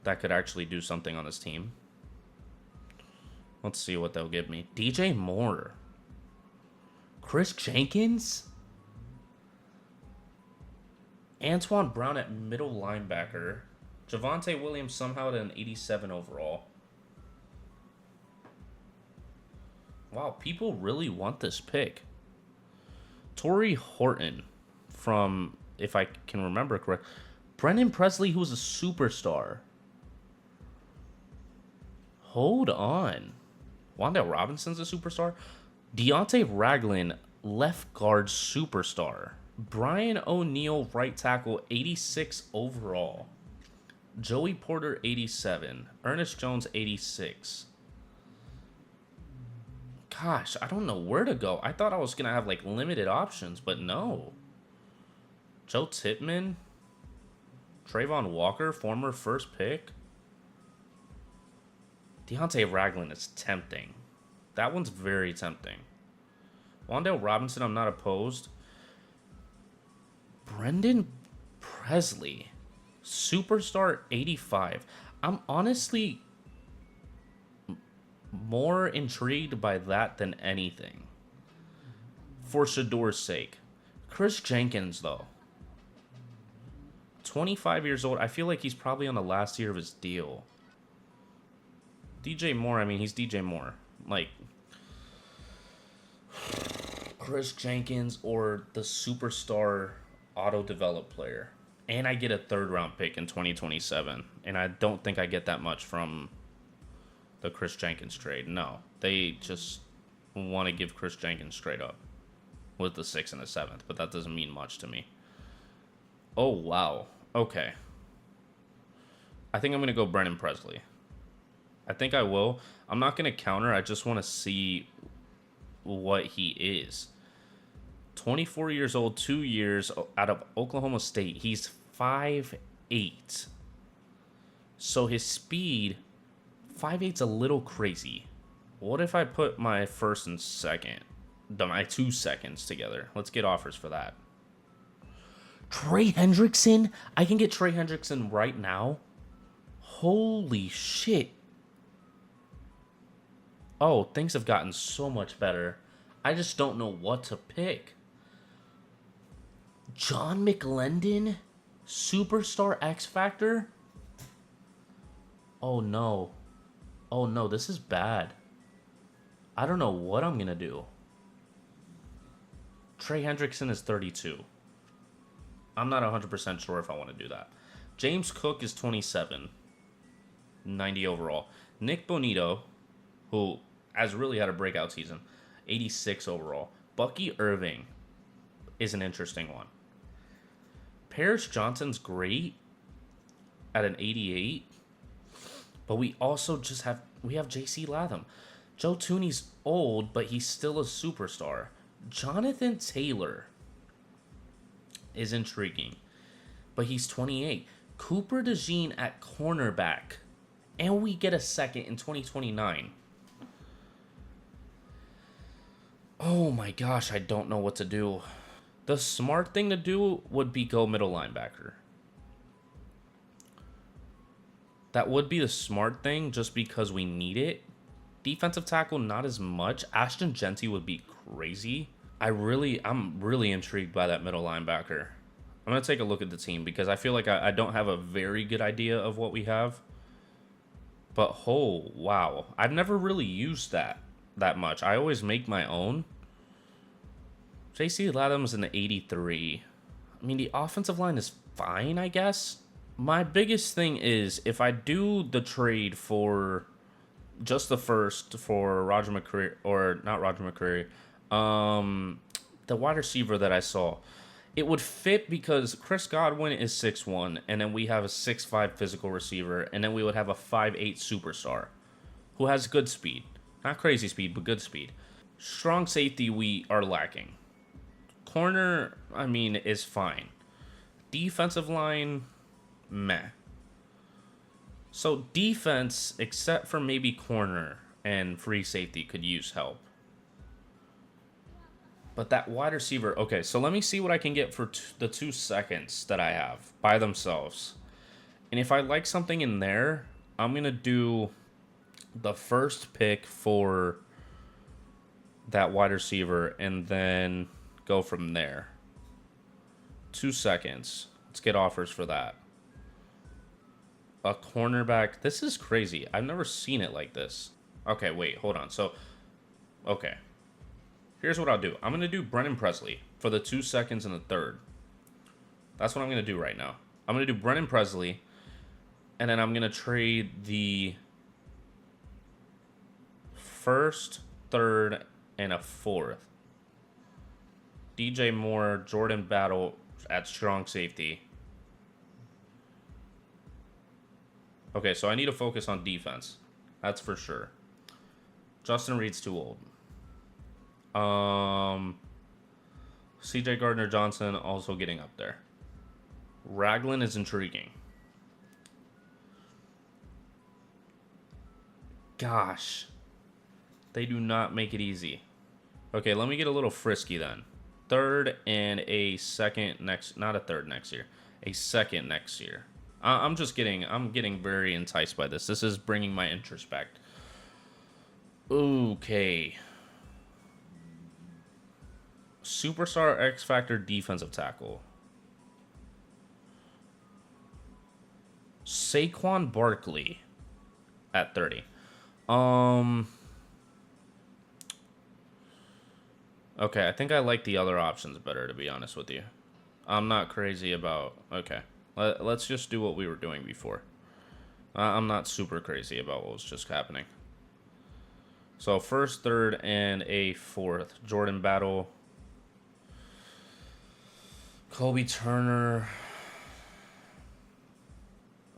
that could actually do something on this team. Let's see what they'll give me. DJ Moore. Chris Jenkins? Antoine Brown at middle linebacker. Javonte Williams somehow at an 87 overall. Wow, people really want this pick. Torrey Horton from, if I can remember correct, Brendan Presley, who was a superstar. Hold on. Wan'Dale Robinson's a superstar? Deontay Ragland, left guard superstar. Brian O'Neill, right tackle, 86 overall. Joey Porter, 87. Ernest Jones, 86. Gosh, I don't know where to go. I thought I was going to have, like, limited options, but no. Joe Tippmann. Trayvon Walker, former first pick. Deontay Ragland is tempting. That one's very tempting. Wan'Dale Robinson, I'm not opposed. Brendan Presley, Superstar 85. I'm honestly more intrigued by that than anything. For Shadeur's sake. Chris Jenkins, though. 25 years old. I feel like he's probably on the last year of his deal. DJ Moore, I mean, he's DJ Moore. Like, Chris Jenkins or the Superstar auto-develop player. And I get a third-round pick in 2027. And I don't think I get that much from the Chris Jenkins trade. No, they just want to give Chris Jenkins straight up with the 6th and the 7th. But that doesn't mean much to me. Oh, wow. Okay. I think I'm going to go Brendan Presley. I think I will. I'm not going to counter. I just want to see what he is. 24 years old, 2 years out of Oklahoma State. He's 5'8". So his speed, 5'8's a little crazy. What if I put my first and second, my 2 seconds together? Let's get offers for that. Trey Hendrickson? I can get Trey Hendrickson right now? Holy shit. Oh, things have gotten so much better. I just don't know what to pick. John McLendon? Superstar X Factor? Oh no. Oh no, this is bad. I don't know what I'm going to do. Trey Hendrickson is 32. I'm not 100% sure if I want to do that. James Cook is 27. 90 overall. Nick Bonito, who has really had a breakout season, 86 overall. Bucky Irving is an interesting one. Paris Johnson's great at an 88. But we also just have J.C. Latham. Joe Tooney's old, but he's still a superstar. Jonathan Taylor is intriguing, but he's 28. Cooper DeJean at cornerback, and we get a second in 2029. Oh my gosh, I don't know what to do. The smart thing to do would be go middle linebacker. That would be the smart thing just because we need it. Defensive tackle, not as much. Ashton Genty would be crazy. I'm really intrigued by that middle linebacker. I'm going to take a look at the team because I feel like I don't have a very good idea of what we have. But, oh, wow. I've never really used that much. I always make my own. J.C. Latham's an 83. I mean, the offensive line is fine, I guess. My biggest thing is if I do the trade for just the first for Roger McCreary, or not Roger McCreary, the wide receiver that I saw, it would fit because Chris Godwin is 6'1", and then we have a 6'5" physical receiver, and then we would have a 5'8" superstar who has good speed. Not crazy speed, but good speed. Strong safety we are lacking. Corner, I mean, is fine. Defensive line, meh. So defense, except for maybe corner and free safety, could use help. But that wide receiver, okay, so let me see what I can get for the 2 seconds that I have by themselves. And if I like something in there, I'm going to do the first pick for that wide receiver and then go from there. 2 seconds. Let's get offers for that. A cornerback. This is crazy. I've never seen it like this. Okay, wait, hold on. So, okay. Here's what I'll do. I'm going to do Brendan Presley for the 2 seconds and the third. That's what I'm going to do right now. I'm going to do Brendan Presley, and then I'm going to trade the first, third, and a fourth. DJ Moore, Jordan Battle at strong safety. Okay, so I need to focus on defense. That's for sure. Justin Reed's too old. CJ Gardner-Johnson also getting up there. Ragland is intriguing. Gosh. They do not make it easy. Okay, let me get a little frisky then. Third and a second next, not a third next year, a second next year. I'm getting very enticed by this. This is bringing my interest back. Okay. Superstar X Factor defensive tackle. Saquon Barkley at 30. Okay, I think I like the other options better, to be honest with you. I'm not crazy about... Okay, let's just do what we were doing before. I'm not super crazy about what was just happening. So, first, third, and a fourth. Jordan Battle. Kobe Turner.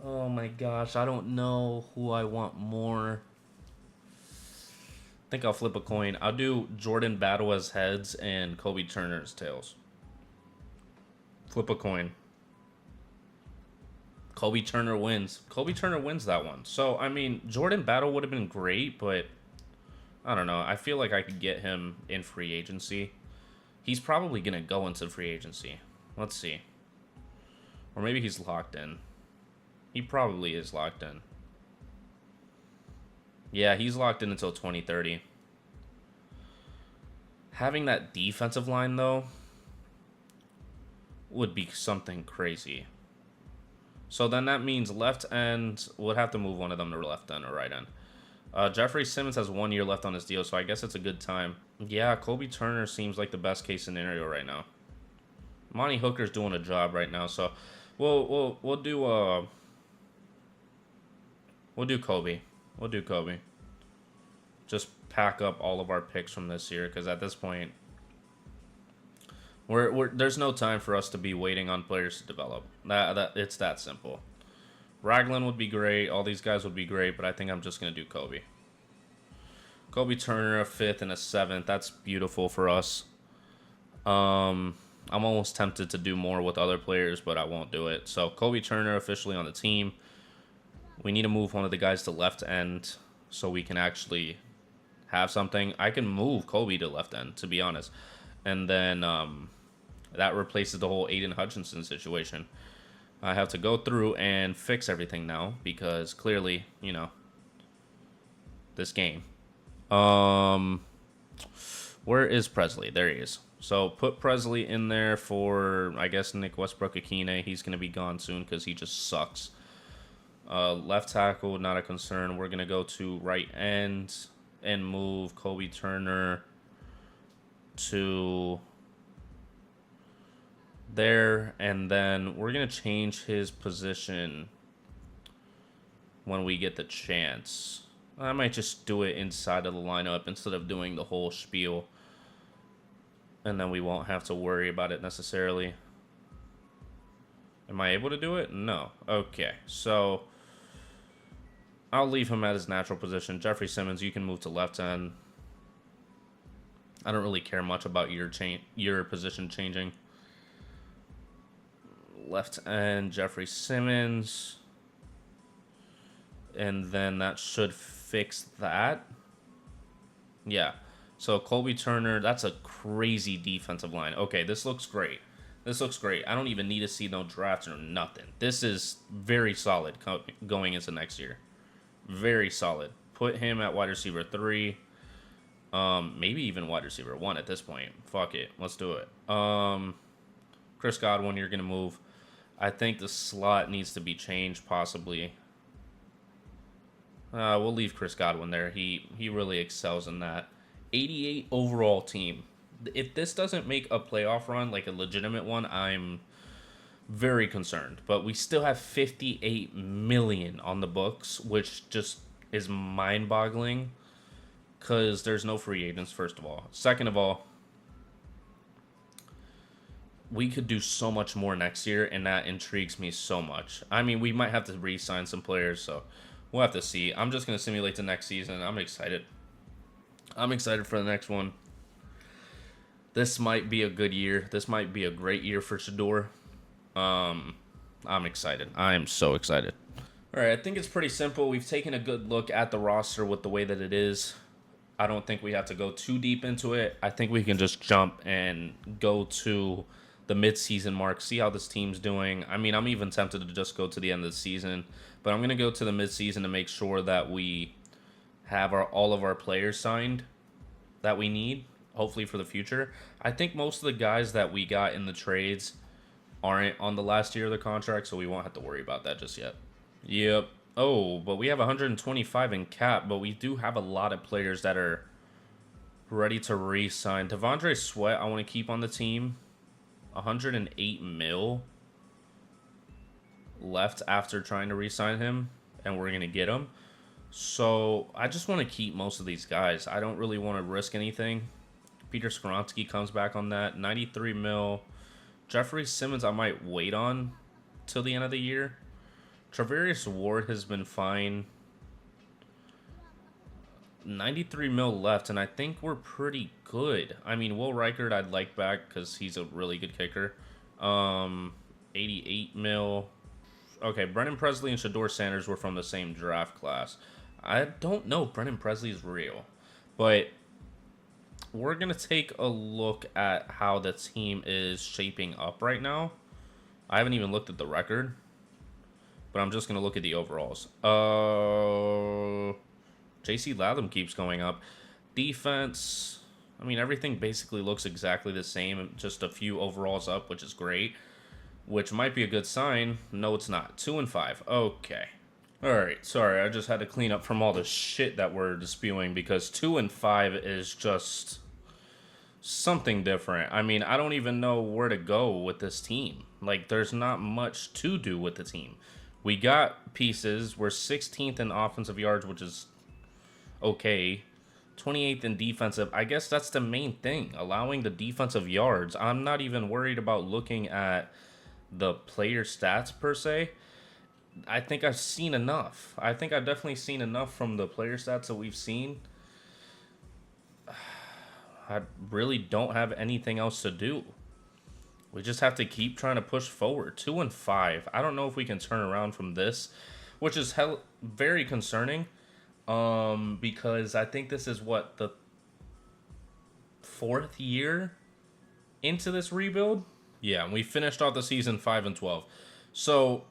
Oh my gosh, I don't know who I want more. I think I'll flip a coin. I'll do Jordan Battle as heads and Kobe Turner as tails. Flip a coin. Kobe Turner wins. Kobe Turner wins that one. So, I mean, Jordan Battle would have been great, but I don't know. I feel like I could get him in free agency. He's probably going to go into free agency. Let's see. Or maybe he's locked in. He probably is locked in. Yeah, he's locked in until 2030. Having that defensive line, though, would be something crazy. So then that means left end, we'll have to move one of them to left end or right end. Jeffrey Simmons has 1 year left on his deal, so I guess it's a good time. Yeah, Kobe Turner seems like the best case scenario right now. Monty Hooker's doing a job right now, so we'll do Kobe. We'll do Kobe. Just pack up all of our picks from this year, because at this point, there's no time for us to be waiting on players to develop. It's that simple. Ragland would be great. All these guys would be great, but I think I'm just going to do Kobe. Kobe Turner, a 5th and a 7th. That's beautiful for us. I'm almost tempted to do more with other players, but I won't do it. So Kobe Turner officially on the team. We need to move one of the guys to left end so we can actually have something. I can move Kobe to left end, to be honest. And then that replaces the whole Aiden Hutchinson situation. I have to go through and fix everything now because clearly, you know, this game. Where is Presley? There he is. So put Presley in there for, I guess, Nick Westbrook-Akine. He's going to be gone soon because he just sucks. Left tackle, not a concern. We're going to go to right end and move Kobe Turner to there. And then we're going to change his position when we get the chance. I might just do it inside of the lineup instead of doing the whole spiel. And then we won't have to worry about it necessarily. Am I able to do it? No. Okay, so I'll leave him at his natural position. Jeffrey Simmons, you can move to left end. I don't really care much about your position changing. Left end, Jeffrey Simmons. And then that should fix that. Yeah. So Kobe Turner, that's a crazy defensive line. Okay, this looks great. This looks great. I don't even need to see no drafts or nothing. This is very solid going into next year. Very solid. Put him at wide receiver 3. Maybe even wide receiver 1 at this point. Fuck it. Let's do it. Chris Godwin, you're going to move. I think the slot needs to be changed, possibly. We'll leave Chris Godwin there. He really excels in that. 88 overall team. If this doesn't make a playoff run, like a legitimate one, I'm very concerned. But we still have 58 million on the books, which just is mind-boggling because there's no free agents, first of all. Second of all, we could do so much more next year, and that intrigues me so much. I mean, we might have to re-sign some players, so we'll have to see. I'm just going to simulate the next season. I'm excited. I'm excited for the next one. This might be a good year. This might be a great year for Shadeur. I'm excited. I am so excited. All right, I think it's pretty simple. We've taken a good look at the roster with the way that it is. I don't think we have to go too deep into it. I think we can just jump and go to the mid-season mark, see how this team's doing. I mean, I'm even tempted to just go to the end of the season, but I'm going to go to the mid-season to make sure that we have all of our players signed that we need, hopefully for the future. I think most of the guys that we got in the trades aren't on the last year of the contract, so we won't have to worry about that just yet. Yep. Oh, but we have 125 in cap, but we do have a lot of players that are ready to re-sign. Devondre Sweat, I want to keep on the team. 108 mil left after trying to re-sign him, and we're going to get him. So I just want to keep most of these guys. I don't really want to risk anything. Peter Skoronsky comes back on that. 93 mil. Jeffrey Simmons I might wait on till the end of the year. Travarius Ward has been fine. 93 mil left, and I think we're pretty good. I mean, Will Reichert I'd like back because he's a really good kicker. 88 mil. Okay, Brennan Presley and Shadeur Sanders were from the same draft class. I don't know if Brennan Presley is real, but we're going to take a look at how the team is shaping up right now. I haven't even looked at the record, but I'm just going to look at the overalls. J.C. Latham keeps going up. Defense, I mean, everything basically looks exactly the same, just a few overalls up, which is great, which might be a good sign. No, it's not. 2-5. Okay. All right. Sorry, I just had to clean up from all the shit that we're spewing because 2-5 is just something different. I mean, I don't even know where to go with this team. Like, there's not much to do with the team. We got pieces. We're 16th in offensive yards, which is okay. 28th in defensive. I guess that's the main thing, allowing the defensive yards. I'm not even worried about looking at the player stats per se. I think I've seen enough. I think I've definitely seen enough from the player stats that we've seen. I really don't have anything else to do. We just have to keep trying to push forward. 2-5. I don't know if we can turn around from this, which is very concerning. Because I think this is what, the 4th year into this rebuild? Yeah, and we finished off the season 5-12. So,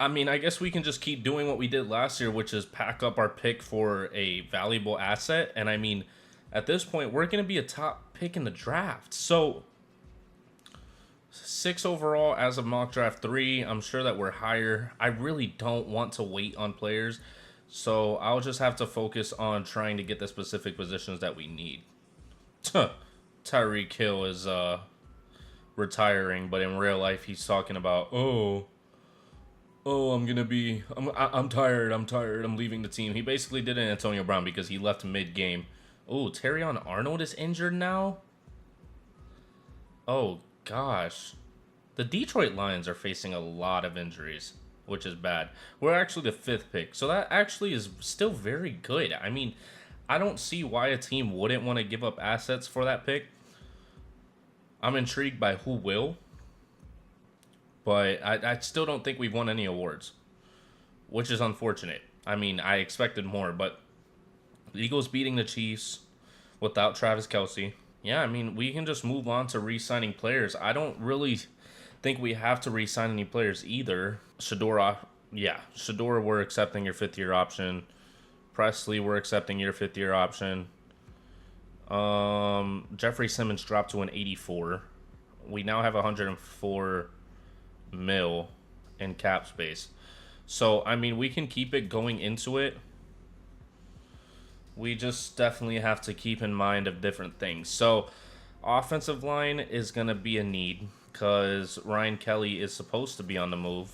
I mean, I guess we can just keep doing what we did last year, which is pack up our pick for a valuable asset. And I mean, at this point, we're going to be a top pick in the draft. So, 6 overall as of mock draft 3. I'm sure that we're higher. I really don't want to wait on players. So I'll just have to focus on trying to get the specific positions that we need. Tyreek Hill is retiring, but in real life he's talking about, I'm tired, I'm leaving the team. He basically did an Antonio Brown because he left mid-game. Oh, Terrion Arnold is injured now? Oh, gosh. The Detroit Lions are facing a lot of injuries, which is bad. We're actually the 5th pick, so that actually is still very good. I mean, I don't see why a team wouldn't want to give up assets for that pick. I'm intrigued by who will, but I still don't think we've won any awards, which is unfortunate. I mean, I expected more, but the Eagles beating the Chiefs without Travis Kelce. Yeah, I mean, we can just move on to re-signing players. I don't really think we have to re-sign any players either. Shadeur, we're accepting your 5th-year option. Presley, we're accepting your 5th-year option. Jeffrey Simmons dropped to an 84. We now have 104 mil in cap space. So, I mean, we can keep it going into it. We just definitely have to keep in mind of different things. So, offensive line is going to be a need because Ryan Kelly is supposed to be on the move.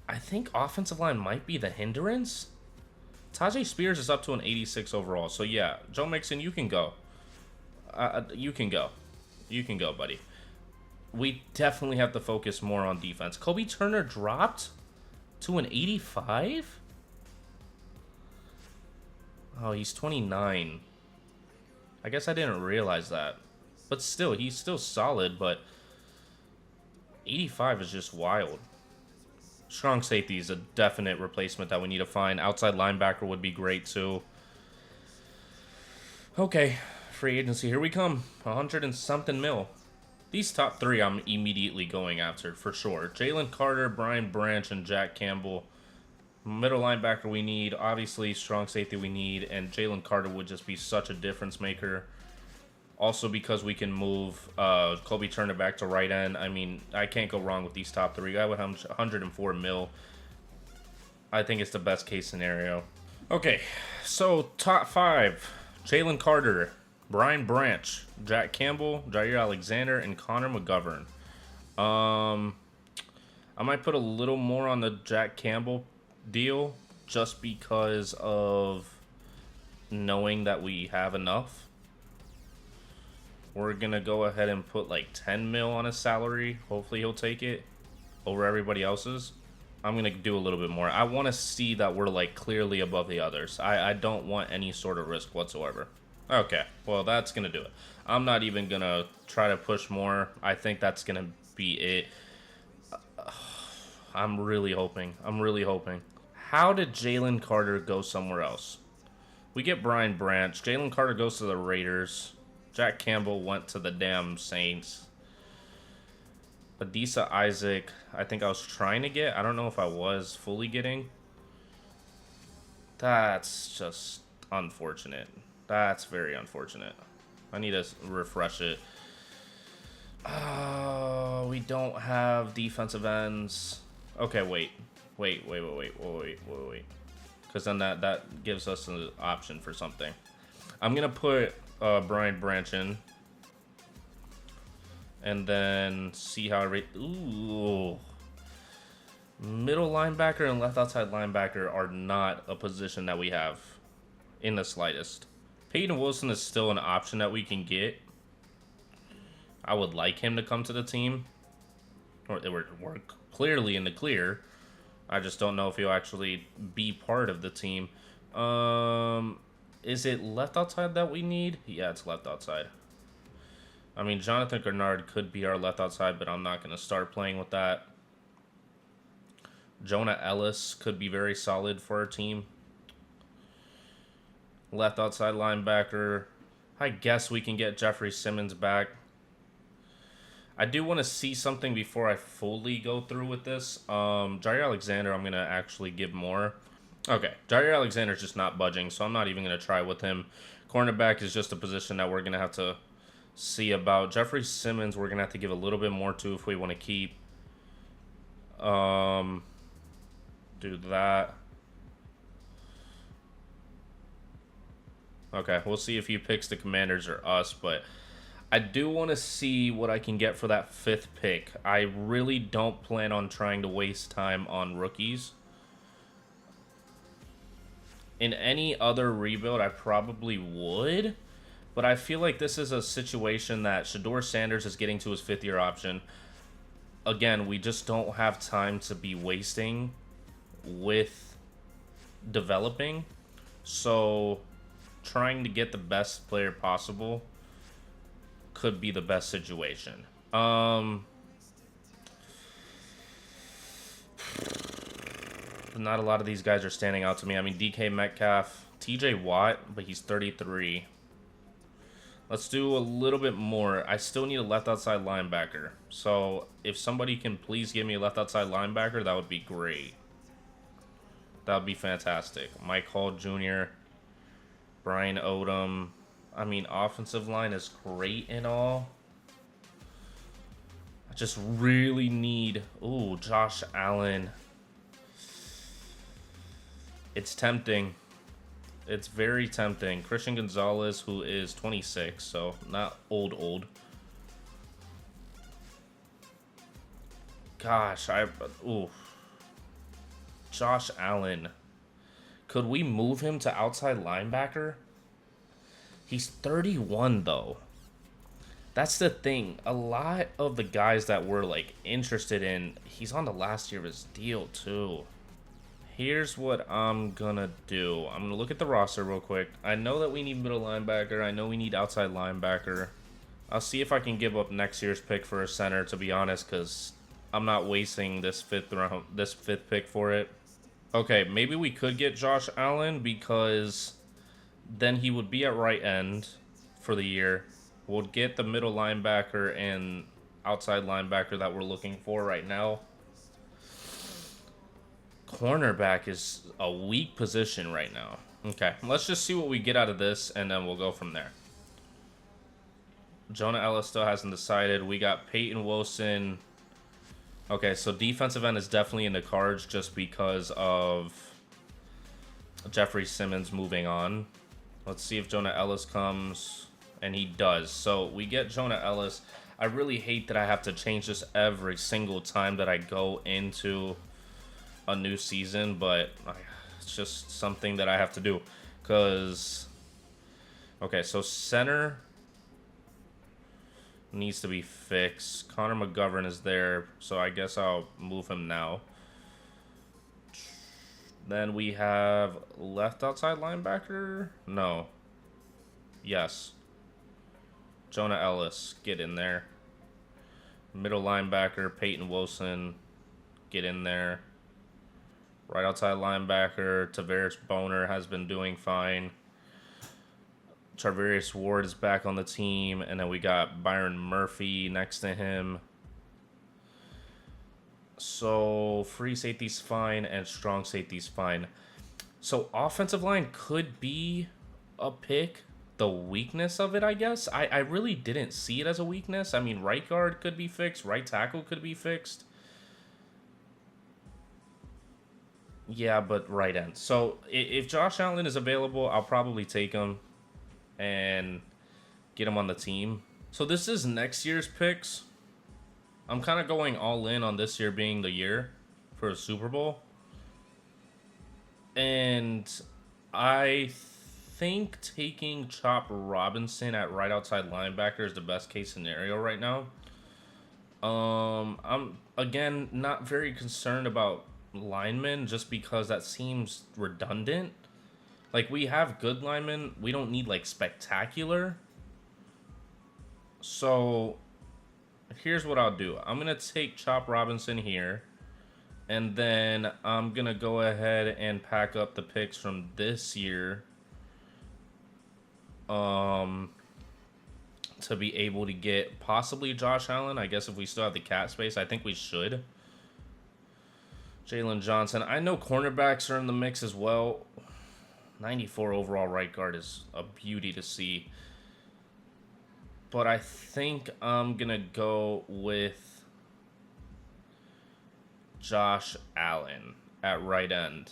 I think offensive line might be the hindrance. Tajay Spears is up to an 86 overall. So, yeah, Joe Mixon, you can go. You can go. You can go, buddy. We definitely have to focus more on defense. Kobe Turner dropped to an 85? Oh, he's 29. I guess I didn't realize that. But still, he's still solid, but 85 is just wild. Strong safety is a definite replacement that we need to find. Outside linebacker would be great, too. Okay, free agency, here we come. 100 and something mil. These top three I'm immediately going after, for sure. Jalen Carter, Brian Branch, and Jack Campbell. Middle linebacker we need. Obviously, strong safety we need. And Jalen Carter would just be such a difference maker. Also because we can move Kobe Turner back to right end. I mean, I can't go wrong with these top three. I would have 104 mil. I think it's the best case scenario. Okay, so top five. Jalen Carter, Brian Branch, Jack Campbell, Jair Alexander, and Connor McGovern. I might put a little more on the Jack Campbell deal just because of knowing that we have enough. We're going to go ahead and put like 10 mil on his salary. Hopefully he'll take it over everybody else's. I'm going to do a little bit more. I want to see that we're like clearly above the others. I don't want any sort of risk whatsoever. Okay, well that's going to do it. I'm not even going to try to push more. I think that's going to be it. I'm really hoping. How did Jalen Carter go somewhere else? We get Brian Branch. Jalen Carter goes to the Raiders. Jack Campbell went to the damn Saints. Adisa Isaac, I think I was trying to get. I don't know if I was fully getting. That's just unfortunate. That's very unfortunate. I need to refresh it. We don't have defensive ends. Okay, wait. Because then that gives us an option for something. I'm going to put Brian Branch in. And then see how I rate. Ooh. Middle linebacker and left outside linebacker are not a position that we have in the slightest. Peyton Wilson is still an option that we can get. I would like him to come to the team. We're clearly in the clear. I just don't know if he'll actually be part of the team. Is it left outside that we need? Yeah, it's left outside. I mean, Jonathan Grenard could be our left outside, but I'm not going to start playing with that. Jonah Ellis could be very solid for our team. Left outside linebacker. I guess we can get Jeffrey Simmons back. I do want to see something before I fully go through with this. Jair Alexander, I'm going to actually give more. Okay, Jair Alexander's just not budging, so I'm not even going to try with him. Cornerback is just a position that we're going to have to see about. Jeffrey Simmons, we're going to have to give a little bit more to if we want to keep. Do that. Okay, we'll see if he picks the Commanders or us, but I do want to see what I can get for that 5th pick. I really don't plan on trying to waste time on rookies. In any other rebuild, I probably would, but I feel like this is a situation that Shadeur Sanders is getting to his 5th-year option. Again, we just don't have time to be wasting with developing. So trying to get the best player possible could be the best situation. Not a lot of these guys are standing out to me. I mean, DK Metcalf, TJ Watt, but he's 33. Let's do a little bit more. I still need a left outside linebacker. So if somebody can please give me a left outside linebacker, that would be great. That would be fantastic. Mike Hall Jr., Brian Odom. I mean, offensive line is great and all. I just really need... Ooh, Josh Allen. It's tempting. It's very tempting. Christian Gonzalez, who is 26, so not old. Gosh, ooh. Josh Allen. Could we move him to outside linebacker? He's 31, though. That's the thing. A lot of the guys that we're, like, interested in, he's on the last year of his deal, too. Here's what I'm gonna do. I'm gonna look at the roster real quick. I know that we need middle linebacker. I know we need outside linebacker. I'll see if I can give up next year's pick for a center, to be honest, because I'm not wasting this 5th pick for it. Okay, maybe we could get Josh Allen because Then he would be at right end for the year. We'll get the middle linebacker and outside linebacker that we're looking for right now. Cornerback is a weak position right now. Okay, let's just see what we get out of this, and then we'll go from there. Jonah Ellis still hasn't decided. We got Peyton Wilson. Okay, so defensive end is definitely in the cards just because of Jeffrey Simmons moving on. Let's see if Jonah Ellis comes, and he does. So we get Jonah Ellis. I really hate that I have to change this every single time that I go into a new season, but it's just something that I have to do. Because, okay, so center needs to be fixed. Connor McGovern is there, so I guess I'll move him now. Then we have left outside linebacker. No. Yes. Jonah Ellis, get in there. Middle linebacker, Peyton Wilson, get in there. Right outside linebacker, Tavares Boner has been doing fine. Charvarius Ward is back on the team. And then we got Byron Murphy next to him. So free safety's fine and strong safety's fine. So offensive line could be a pick. The weakness of it, I guess. I really didn't see it as a weakness. I mean, right guard could be fixed. Right tackle could be fixed. Yeah, but right end. So if Josh Allen is available, I'll probably take him and get him on the team. So this is next year's picks. I'm kind of going all in on this year being the year for a Super Bowl. And I think taking Chop Robinson at right outside linebacker is the best case scenario right now. I'm, again, not very concerned about linemen just because that seems redundant. Like, we have good linemen. We don't need, like, spectacular. So here's what I'll do. I'm going to take Chop Robinson here. And then I'm going to go ahead and pack up the picks from this year. To be able to get possibly Josh Allen. I guess if we still have the cap space, I think we should. Jalen Johnson. I know cornerbacks are in the mix as well. 94 overall right guard is a beauty to see. But I think I'm going to go with Josh Allen at right end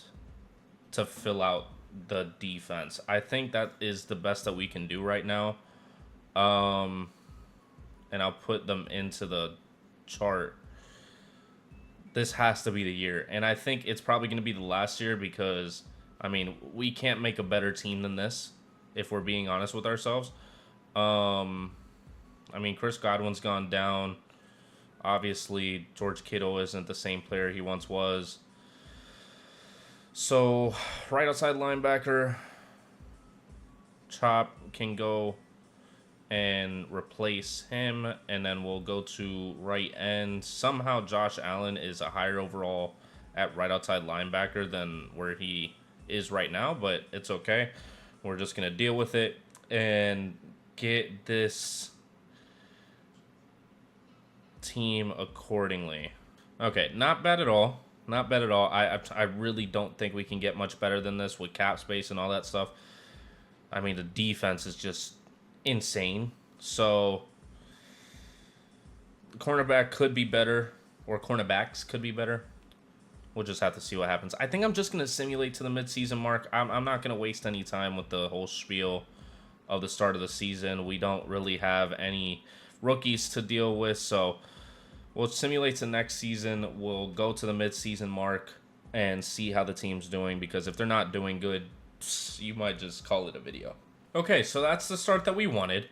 to fill out the defense. I think that is the best that we can do right now. And I'll put them into the chart. This has to be the year. And I think it's probably going to be the last year because, I mean, we can't make a better team than this if we're being honest with ourselves. I mean, Chris Godwin's gone down. Obviously, George Kittle isn't the same player he once was. So, right outside linebacker, Chop can go and replace him, and then we'll go to right end. Somehow Josh Allen is a higher overall at right outside linebacker than where he is right now, but it's okay. We're just going to deal with it and get this team accordingly. Okay, not bad at all. Not bad at all. I really don't think we can get much better than this with cap space and all that stuff. I mean, the defense is just insane. So, cornerback could be better, or cornerbacks could be better. We'll just have to see what happens. I think I'm just going to simulate to the midseason mark. I'm not going to waste any time with the whole spiel of the start of the season. We don't really have any rookies to deal with, so we'll simulate to next season. We'll go to the midseason mark and see how the team's doing, because if they're not doing good, you might just call it a video. Okay, so that's the start that we wanted.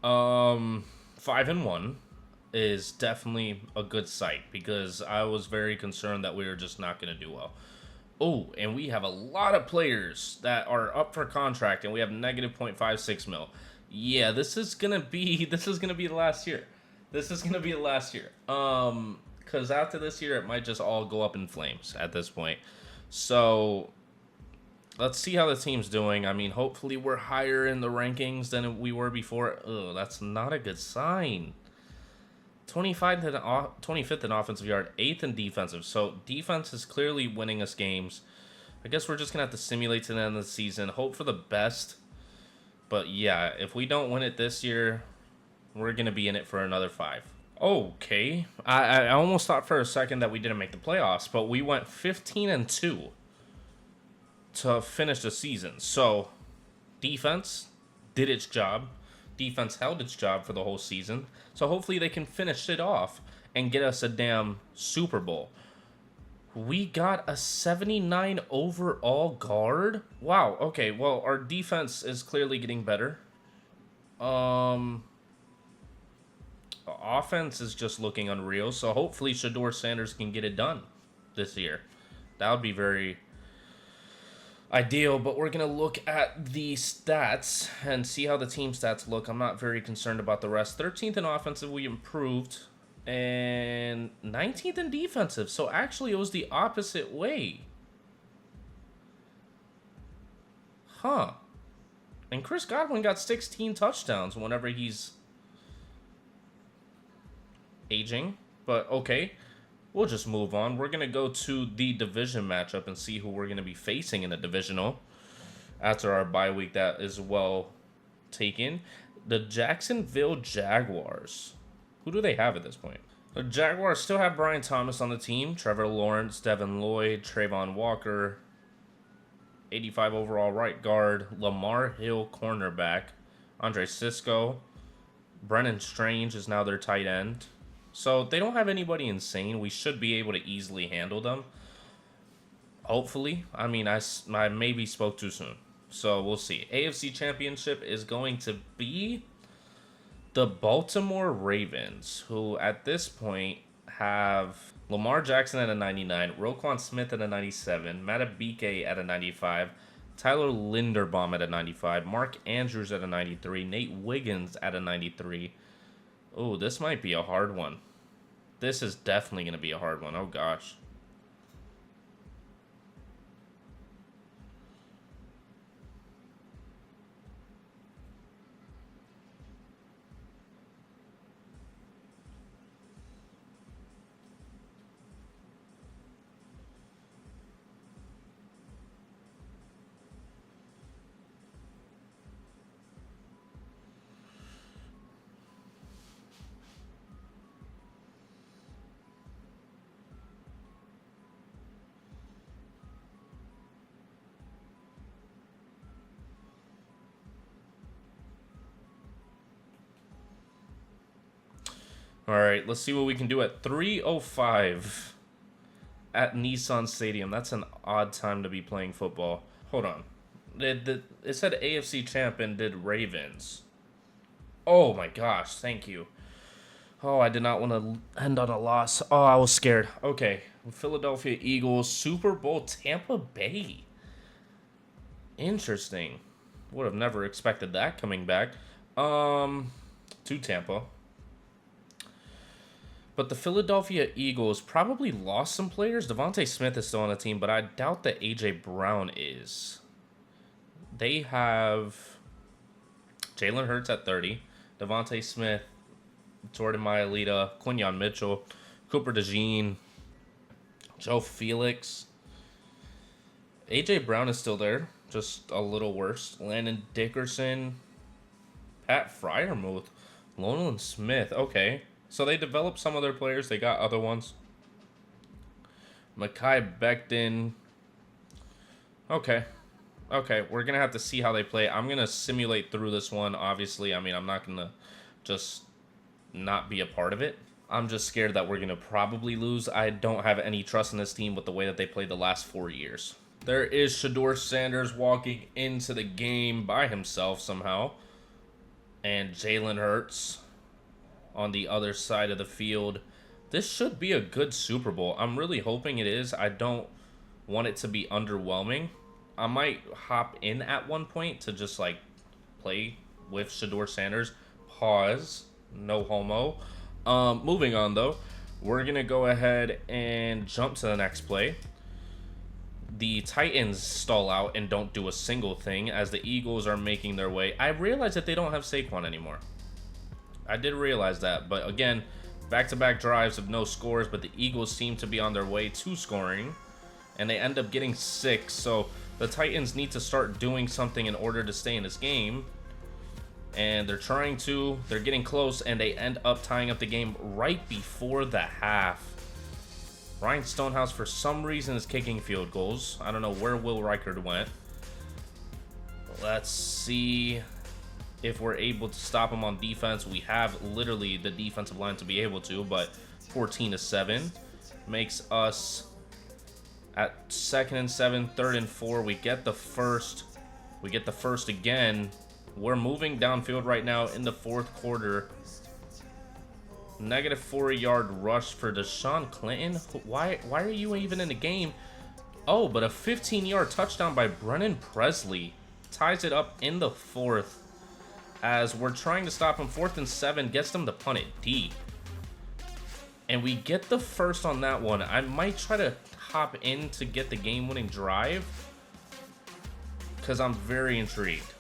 5-1 is definitely a good sight, because I was very concerned that we were just not going to do well. Oh, and we have a lot of players that are up for contract, and we have negative 0.56 mil. Yeah, this is gonna be the last year. This is gonna be the last year. Because after this year, it might just all go up in flames at this point. So Let's see how the team's doing. I mean, hopefully we're higher in the rankings than we were before. Ugh, that's not a good sign. 25th in offensive yard, 8th in defensive. So defense is clearly winning us games. I guess we're just going to have to simulate to the end of the season. Hope for the best. But yeah, if we don't win it this year, we're going to be in it for another 5. Okay. I almost thought for a second that we didn't make the playoffs, but we went 15-2 to finish the season. So defense did its job. Defense held its job for the whole season. So hopefully they can finish it off and get us a damn Super Bowl. We got a 79 overall guard. Wow, okay. Well, our defense is clearly getting better. Offense is just looking unreal. So hopefully Shadeur Sanders can get it done this year. That would be very ideal, but we're going to look at the stats and see how the team stats look. I'm not very concerned about the rest. 13th in offensive, we improved, and 19th in defensive. So actually, it was the opposite way. Huh. And Chris Godwin got 16 touchdowns whenever he's aging, but okay. We'll just move on. We're going to go to the division matchup and see who we're going to be facing in the divisional after our bye week that is well taken. The Jacksonville Jaguars. Who do they have at this point? The Jaguars still have Brian Thomas on the team, Trevor Lawrence, Devin Lloyd, Trayvon Walker, 85 overall right guard, Lamar Hill cornerback, Andre Sisco, Brennan Strange is now their tight end. So they don't have anybody insane. We should be able to easily handle them. Hopefully. I mean, I maybe spoke too soon. So we'll see. AFC Championship is going to be the Baltimore Ravens, who at this point have Lamar Jackson at a 99, Roquan Smith at a 97, Matabike at a 95, Tyler Linderbaum at a 95, Mark Andrews at a 93, Nate Wiggins at a 93. Oh, this might be a hard one. This is definitely going to be a hard one. Oh, gosh. All right, let's see what we can do at 3:05 at Nissan Stadium. That's an odd time to be playing football. Hold on. It said AFC champ and did Ravens. Oh my gosh, thank you. Oh, I did not want to end on a loss. Oh, I was scared. Okay, Philadelphia Eagles, Super Bowl, Tampa Bay. Interesting. Would have never expected that coming back. To Tampa. But the Philadelphia Eagles probably lost some players. Devontae Smith is still on the team, but I doubt that A.J. Brown is. They have Jalen Hurts at 30, Devontae Smith, Jordan Mailata, Quinyon Mitchell, Cooper DeJean, Joe Felix. A.J. Brown is still there, just a little worse. Landon Dickerson, Pat Freiermuth, Loneland Smith. Okay. So they developed some of their players. They got other ones. Mekhi Becton. Okay. Okay, we're going to have to see how they play. I'm going to simulate through this one, obviously. I mean, I'm not going to just not be a part of it. I'm just scared that we're going to probably lose. I don't have any trust in this team with the way that they played the last 4 years. There is Shadeur Sanders walking into the game by himself somehow. And Jalen Hurts on the other side of the field. This should be a good Super Bowl. I'm really hoping it is. I don't want it to be underwhelming. I might hop in at one point to just like play with Shadeur Sanders. Pause. No homo. Moving on though. We're going to go ahead and jump to the next play. the Titans stall out and don't do a single thing as the Eagles are making their way. I realize that they don't have Saquon anymore. I did realize that, but again, back-to-back drives of no scores, but the Eagles seem to be on their way to scoring, and they end up getting 6. So the Titans need to start doing something in order to stay in this game, and they're trying to. They're getting close, and they end up tying up the game right before the half. Ryan Stonehouse, for some reason, is kicking field goals. I don't know where Will Reichard went. Let's see if we're able to stop him on defense. We have literally the defensive line to be able to, but 14-7 makes us at 2nd and 7, 3rd and 4. We get the first. We get the first again. We're moving downfield right now in the 4th quarter. Negative 4-yard rush for Deshaun Clinton. Why are you even in the game? Oh, but a 15-yard touchdown by Brennan Presley ties it up in the 4th. As we're trying to stop him, 4th and 7, gets them to punt it deep. And we get the first on that one. I might try to hop in to get the game-winning drive, because I'm very intrigued.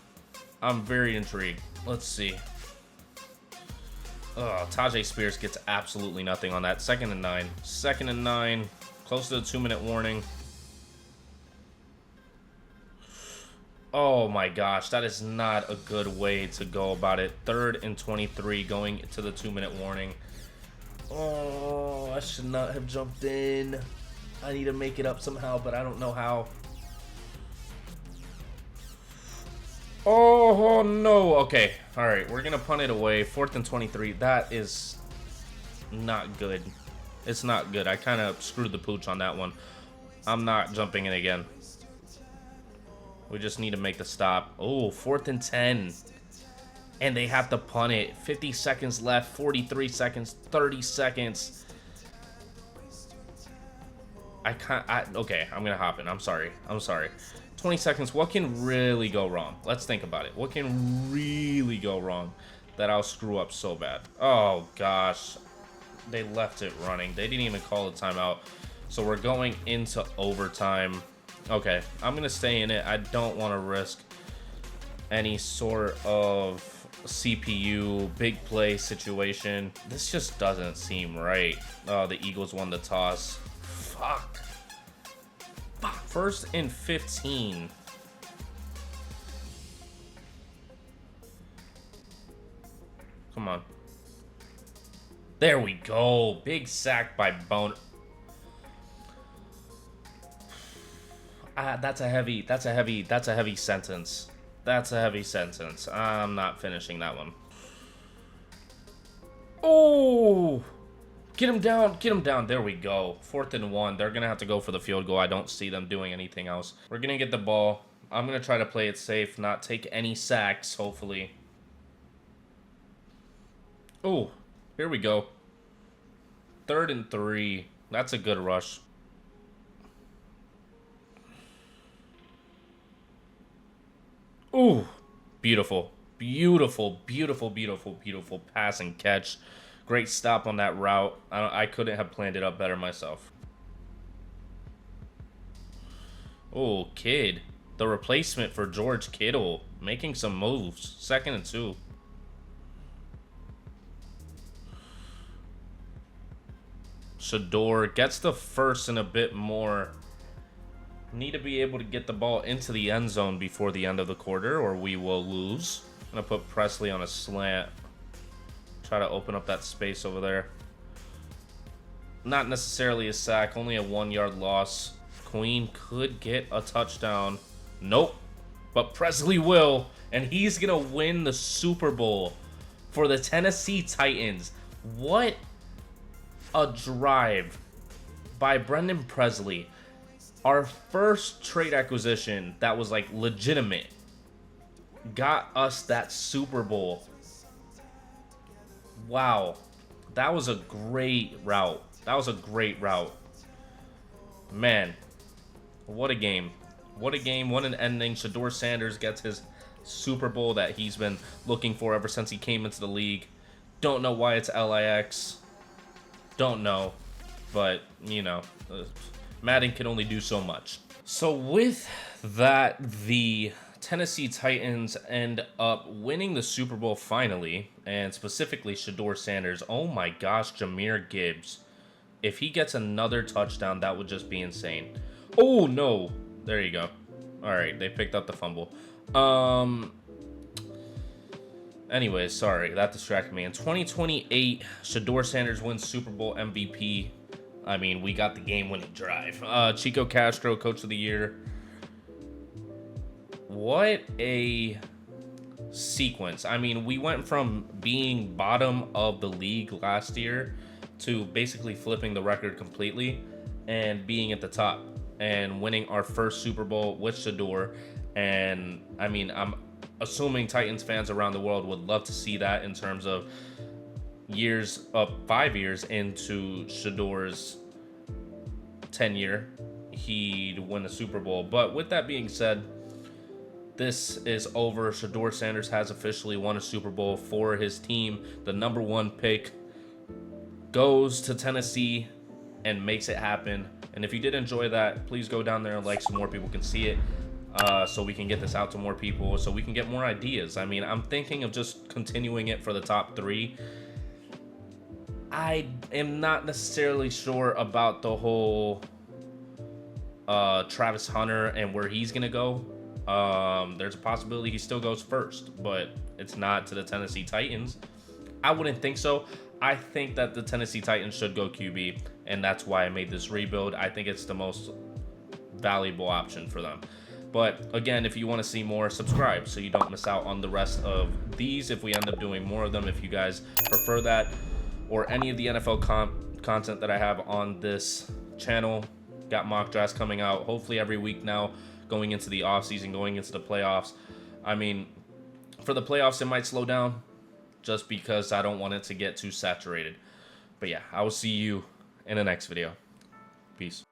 Let's see. Tajay Spears gets absolutely nothing on that. 2nd and 9. 2nd and 9. Close to the 2-minute warning. Oh my gosh, that is not a good way to go about it. 3rd and 23 going to the 2-minute warning. Oh, I should not have jumped in. I need to make it up somehow, but I don't know how. Oh no. Okay. All right. We're going to punt it away. 4th and 23. That is not good. It's not good. I kind of screwed the pooch on that one. I'm not jumping in again. We just need to make the stop. Oh, 4th and 10. And they have to punt it. 50 seconds left. 43 seconds. 30 seconds. Okay, I'm going to hop in. I'm sorry. 20 seconds. What can really go wrong? Let's think about it. What can really go wrong that I'll screw up so bad? Oh, gosh. They left it running. They didn't even call a timeout. So we're going into overtime. Okay, I'm going to stay in it. I don't want to risk any sort of CPU, big play situation. This just doesn't seem right. Oh, the Eagles won the toss. Fuck. 1st and 15. Come on. There we go. Big sack by Bone. That's a heavy sentence. That's a heavy sentence. I'm not finishing that one. Oh! Get him down. There we go. 4th and 1. They're going to have to go for the field goal. I don't see them doing anything else. We're going to get the ball. I'm going to try to play it safe, not take any sacks, hopefully. Oh, here we go. 3rd and 3. That's a good rush. Ooh, beautiful pass and catch. Great stop on that route. I couldn't have planned it up better myself. Oh, Kidd. The replacement for George Kittle. Making some moves. 2nd and 2. Shadeur gets the first and a bit more. Need to be able to get the ball into the end zone before the end of the quarter, or we will lose. I'm going to put Presley on a slant. Try to open up that space over there. Not necessarily a sack, only a 1-yard loss. Queen could get a touchdown. Nope. But Presley will, and he's going to win the Super Bowl for the Tennessee Titans. What a drive by Brendan Presley. Our first trade acquisition that was like legitimate got us that Super Bowl. Wow. That was a great route. Man, what a game. What an ending. Shadeur Sanders gets his Super Bowl that he's been looking for ever since he came into the league. Don't know why it's LIX. Don't know. But, you know, Madden can only do so much. So with that, the Tennessee Titans end up winning the Super Bowl finally, and specifically Shadeur Sanders. Oh my gosh, Jahmyr Gibbs. If he gets another touchdown, that would just be insane. Oh no. There you go. All right, they picked up the fumble. Anyways, sorry, that distracted me. In 2028, Shadeur Sanders wins Super Bowl MVP. I mean, we got the game-winning drive. Chico Castro, Coach of the Year. What a sequence. I mean, we went from being bottom of the league last year to basically flipping the record completely and being at the top and winning our first Super Bowl with Shadeur. And, I mean, I'm assuming Titans fans around the world would love to see that in terms of 5 years into Shadeur's tenure, he'd win a Super Bowl. But with that being said, this is over. Shadeur Sanders has officially won a Super Bowl for his team. The number 1 pick goes to Tennessee and makes it happen. And if you did enjoy that, please go down there and like so more people can see it. So we can get this out to more people, so we can get more ideas. I mean, I'm thinking of just continuing it for the top 3. I am not necessarily sure about the whole Travis Hunter and where he's going to go. There's a possibility he still goes first, but it's not to the Tennessee Titans. I wouldn't think so. I think that the Tennessee Titans should go QB, and that's why I made this rebuild. I think it's the most valuable option for them. But again, if you want to see more, subscribe so you don't miss out on the rest of these if we end up doing more of them, if you guys prefer that, or any of the NFL content that I have on this channel. Got mock drafts coming out hopefully every week now, going into the offseason, going into the playoffs. I mean, for the playoffs, it might slow down just because I don't want it to get too saturated. But yeah, I will see you in the next video. Peace.